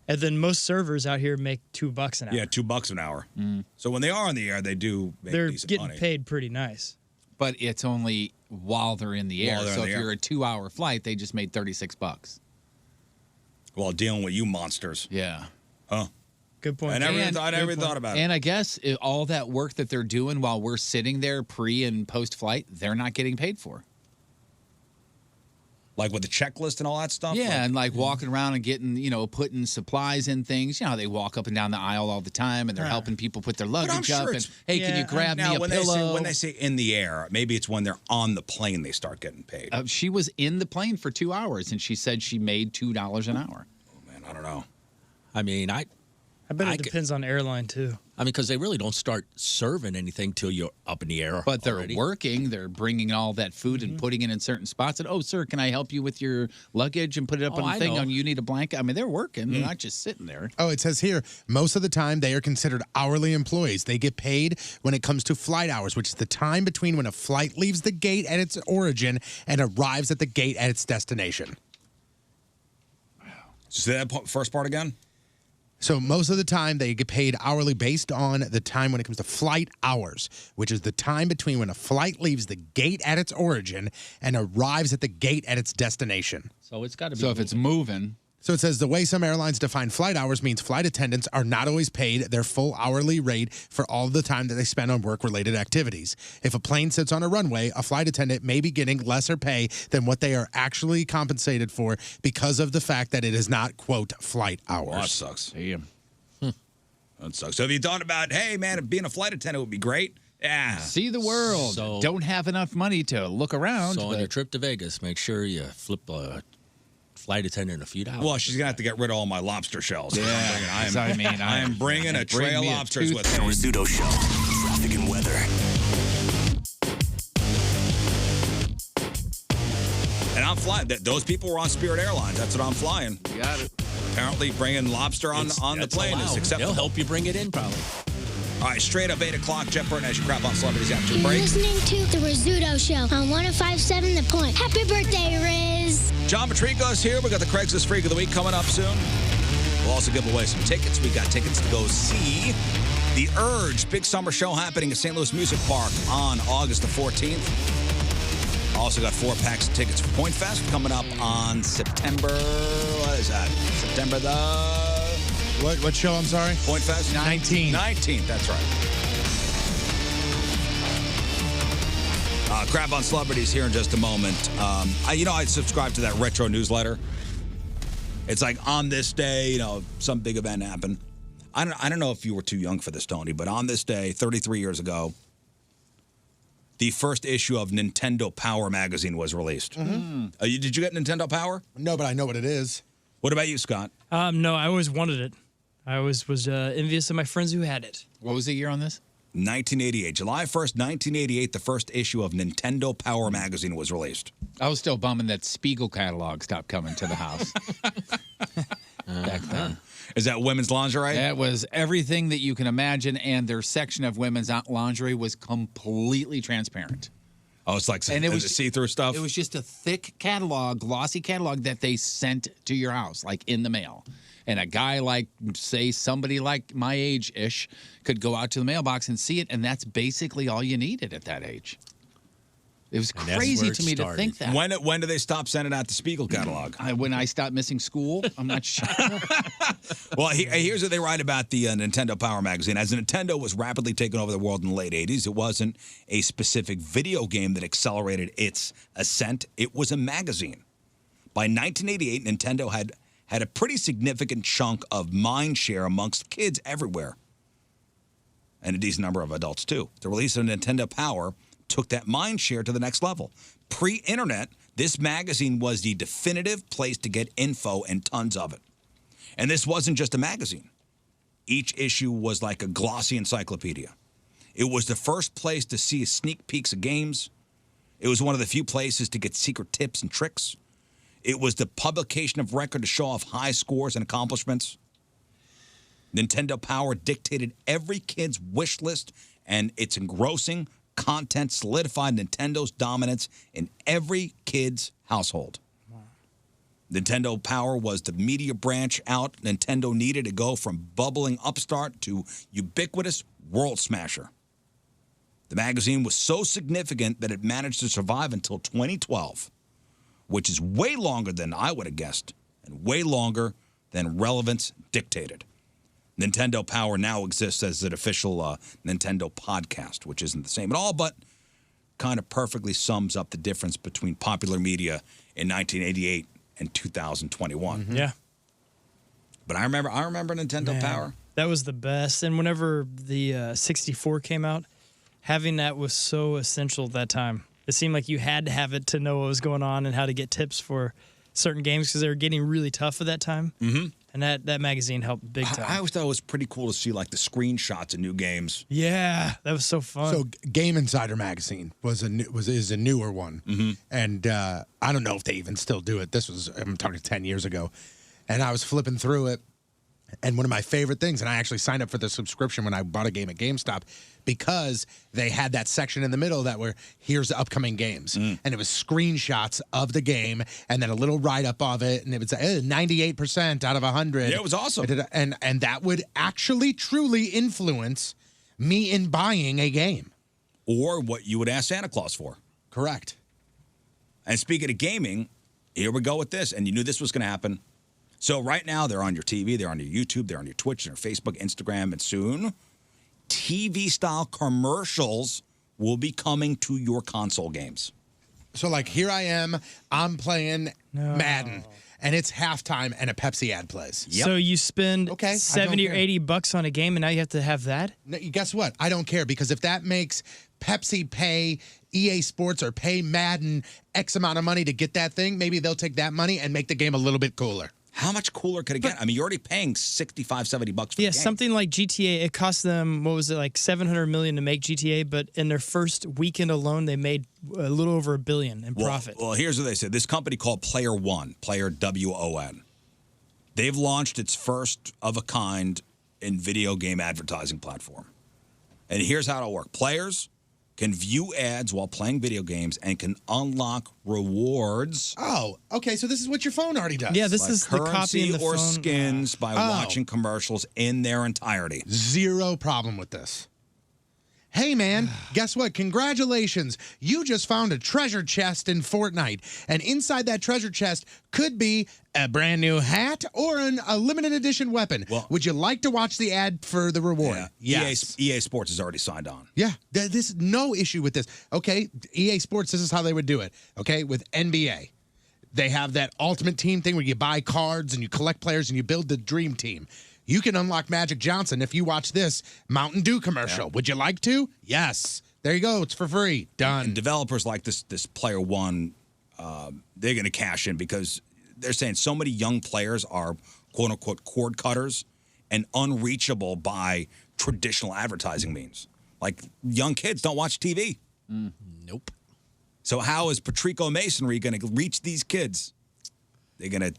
S9: And then most servers out here make $2 an hour.
S6: Yeah, $2 an hour. So when they are on the air, they do make
S9: They're
S6: decent
S9: getting
S6: money.
S9: paid pretty nice.
S8: But it's only while they're in the air.
S6: While they're
S8: So
S6: in
S8: if
S6: the
S8: you're a 2-hour flight, they just made $36.
S6: While dealing with you monsters.
S8: Yeah.
S6: Huh.
S9: Good point.
S6: I never even thought about it.
S8: And I guess all that work that they're doing while we're sitting there pre and post flight, they're not getting paid for.
S6: Like with the checklist and all that stuff?
S8: Yeah, and like walking around and getting, putting supplies in things. You know how they walk up and down the aisle all the time and they're helping people put their
S6: But I'm
S8: luggage up.
S6: sure
S8: And,
S6: it's-
S8: hey, can you grab me a
S6: when
S8: pillow?
S6: When they say in the air, maybe it's when they're on the plane they start getting paid.
S8: She was in the plane for 2 hours and she said she made $2 an hour.
S6: Oh, man, I don't know.
S12: I mean, I
S9: bet it depends on airline, too.
S12: I mean, because they really don't start serving anything till you're up in the air.
S8: But they're
S12: already.
S8: working. They're bringing all that food and putting it in certain spots. And, oh, sir, can I help you with your luggage and put it up on
S12: I
S8: the thing?
S12: know.
S8: And you need a blanket. I mean, they're working. They're not just sitting there.
S7: Oh, it says here, most of the time they are considered hourly employees. They get paid when it comes to flight hours, which is the time between when a flight leaves the gate at its origin and arrives at the gate at its destination.
S6: Say that first part again?
S7: So most of the time they get paid hourly based on the time when it comes to flight hours, which is the time between when a flight leaves the gate at its origin and arrives at the gate at its destination.
S12: So it's got to be.
S8: So if it's moving.
S7: So it says the way some airlines define flight hours means flight attendants are not always paid their full hourly rate for all the time that they spend on work-related activities. If a plane sits on a runway, a flight attendant may be getting lesser pay than what they are actually compensated for because of the fact that it is not, quote, flight hours.
S6: Well, that sucks.
S8: Damn.
S6: That sucks. So have you thought about, hey, man, being a flight attendant would be great? Yeah.
S8: See the world.
S12: So-
S8: Don't have enough money to look around.
S12: So on
S8: but-
S12: your trip to Vegas, make sure you flip a flight attendant a few dollars.
S6: Well, she's going to have to get rid of all my lobster shells.
S8: Yeah,
S6: I am bringing a tray of lobsters with
S2: The
S6: me.
S2: Rizzuto Show. Traffic and weather.
S6: And I'm flying. Those people were on Spirit Airlines. That's what I'm flying.
S8: You got it.
S6: Apparently, bringing lobster on the
S12: That's
S6: plane is
S12: allowed.
S6: acceptable.
S12: They'll help you bring it in, probably.
S6: All right, straight up 8 o'clock. Jeff Burton as you crap on celebrities after the
S14: You're
S6: break.
S14: listening to The Rizzuto Show on 105.7 The Point. Happy birthday, Riz!
S6: John Patrico's here. We got the Craigslist Freak of the Week coming up soon. We'll also give away some tickets. We got tickets to go see The Urge, big summer show happening at St. Louis Music Park on August the 14th. Also got 4 packs of tickets for Point Fest coming up on September. What is that? September the
S7: What show, I'm sorry?
S6: Point Fest?
S7: 19th.
S6: 19th, that's right. Crap on Celebrities here in just a moment. I subscribe to that retro newsletter. It's like on this day, some big event happened. I don't know if you were too young for this, Tony, but on this day, 33 years ago, the first issue of Nintendo Power magazine was released.
S7: Mm-hmm.
S6: Did you get Nintendo Power?
S7: No, but I know what it is.
S6: What about you, Scott?
S9: No, I always wanted it. I always was envious of my friends who had it.
S8: What was the year on this?
S6: 1988. July 1st, 1988, the first issue of Nintendo Power magazine was released.
S8: I was still bumming that Spiegel catalog stopped coming to the house. Back then.
S6: Is that women's lingerie?
S8: That was everything that you can imagine, and their section of women's lingerie was completely transparent.
S6: Oh, it's like
S8: And it was
S6: see-through stuff?
S8: It was just a thick catalog, glossy catalog that they sent to your house, like in the mail. And a guy like, say, somebody like my age-ish could go out to the mailbox and see it, and that's basically all you needed at that age. It was
S12: And that's
S8: crazy
S12: where it
S8: to me to
S12: started.
S8: think that.
S6: When do they stop sending out the Spiegel catalog?
S8: When I stopped missing school, I'm not sure.
S6: Well, here's what they write about the Nintendo Power magazine. As Nintendo was rapidly taking over the world in the late 80s, it wasn't a specific video game that accelerated its ascent. It was a magazine. By 1988, Nintendo had a pretty significant chunk of mind share amongst kids everywhere. And a decent number of adults, too. The release of Nintendo Power took that mind share to the next level. Pre-internet, this magazine was the definitive place to get info and tons of it. And this wasn't just a magazine. Each issue was like a glossy encyclopedia. It was the first place to see sneak peeks of games. It was one of the few places to get secret tips and tricks. It was the publication of record to show off high scores and accomplishments. Nintendo Power dictated every kid's wish list, and its engrossing content solidified Nintendo's dominance in every kid's household. Nintendo Power was the media branch out Nintendo needed to go from bubbling upstart to ubiquitous world smasher. The magazine was so significant that it managed to survive until 2012, which is way longer than I would have guessed and way longer than relevance dictated. Nintendo Power now exists as an official Nintendo podcast, which isn't the same at all, but kind of perfectly sums up the difference between popular media in 1988 and 2021.
S9: Yeah.
S6: But I remember Nintendo Power.
S9: That was the best. And whenever the 64 came out, having that was so essential at that time. It seemed like you had to have it to know what was going on and how to get tips for certain games because they were getting really tough at that time.
S6: Mm-hmm.
S9: And that magazine helped big time.
S6: I always thought it was pretty cool to see like the screenshots of new games.
S9: Yeah, that was so fun.
S7: So Game Insider magazine is a newer one, and I don't know if they even still do it. I'm talking 10 years ago, and I was flipping through it, and one of my favorite things, and I actually signed up for the subscription when I bought a game at GameStop because they had that section in the middle that were here's the upcoming games, and it was screenshots of the game and then a little write up of it, and it would say 98% out of 100.
S6: Yeah, it was awesome,
S7: and that would actually truly influence me in buying a game,
S6: or what you would ask Santa Claus for.
S7: Correct.
S6: And speaking of gaming, here we go with this, and you knew this was going to happen. So right now, they're on your TV, they're on your YouTube, they're on your Twitch, they're Facebook, Instagram, and soon, TV-style commercials will be coming to your console games.
S7: So, like, here I am, I'm playing Madden, and it's halftime, and a Pepsi ad plays.
S9: So you spend 70 or 80 bucks on a game, and now you have to have that?
S7: No, guess what? I don't care, because if that makes Pepsi pay EA Sports or pay Madden X amount of money to get that thing, maybe they'll take that money and make the game a little bit cooler.
S6: How much cooler could it get? I mean, you're already paying $65, $70 for the game.
S9: Something like GTA, it cost them, what was it, like $700 million to make GTA, but in their first weekend alone, they made a little over $1 billion in profit.
S6: Well, here's what they said. This company called Player One, Player WON, they've launched its first of a kind in video game advertising platform. And here's how it'll work. Players can view ads while playing video games and can unlock rewards.
S7: Oh, okay. So this is what your phone already does.
S9: Yeah, this is the copy in the
S6: or
S9: phone.
S6: skins by watching commercials in their entirety.
S7: Zero problem with this. Hey, man, guess what? Congratulations. You just found a treasure chest in Fortnite. And inside that treasure chest could be a brand new hat or a limited edition weapon. Would you like to watch the ad for the reward? Yes.
S6: EA Sports is already signed on.
S7: Yeah, there's no issue with this. Okay, EA Sports, this is how they would do it. Okay, with NBA. They have that ultimate team thing where you buy cards and you collect players and you build the dream team. You can unlock Magic Johnson if you watch this Mountain Dew commercial. Would you like to? Yes. There you go. It's for free. Done.
S6: And developers like this Player One, they're going to cash in because they're saying so many young players are quote-unquote cord cutters and unreachable by traditional advertising means. Like young kids don't watch TV.
S12: Nope.
S6: So how is Patrico Masonry going to reach these kids? They're going to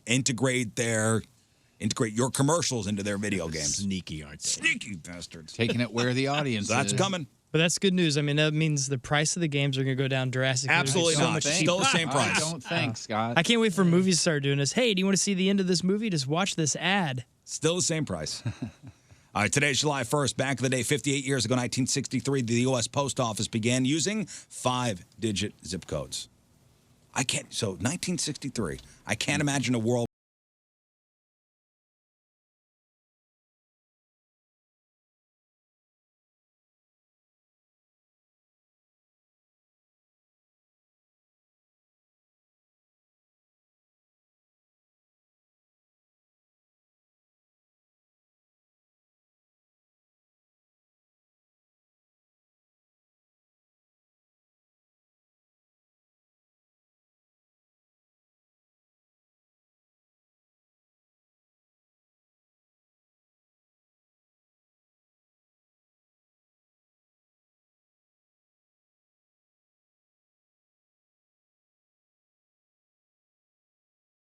S6: integrate your commercials into their video games.
S12: Sneaky, aren't they?
S6: Sneaky bastards.
S8: Taking it where the audience
S6: That's
S8: is.
S6: coming.
S9: But that's good news. I mean, that means the price of the games are going to go down drastically.
S6: Absolutely
S9: So
S6: not.
S9: much
S6: Still the same price.
S8: I don't think, Scott.
S9: I can't wait for movies to start doing this. Hey, do you want to see the end of this movie? Just watch this ad.
S6: Still the same price. All right, today's July 1st. Back in the day, 58 years ago, 1963, the U.S. Post Office began using 5-digit zip codes. So 1963. I can't imagine a world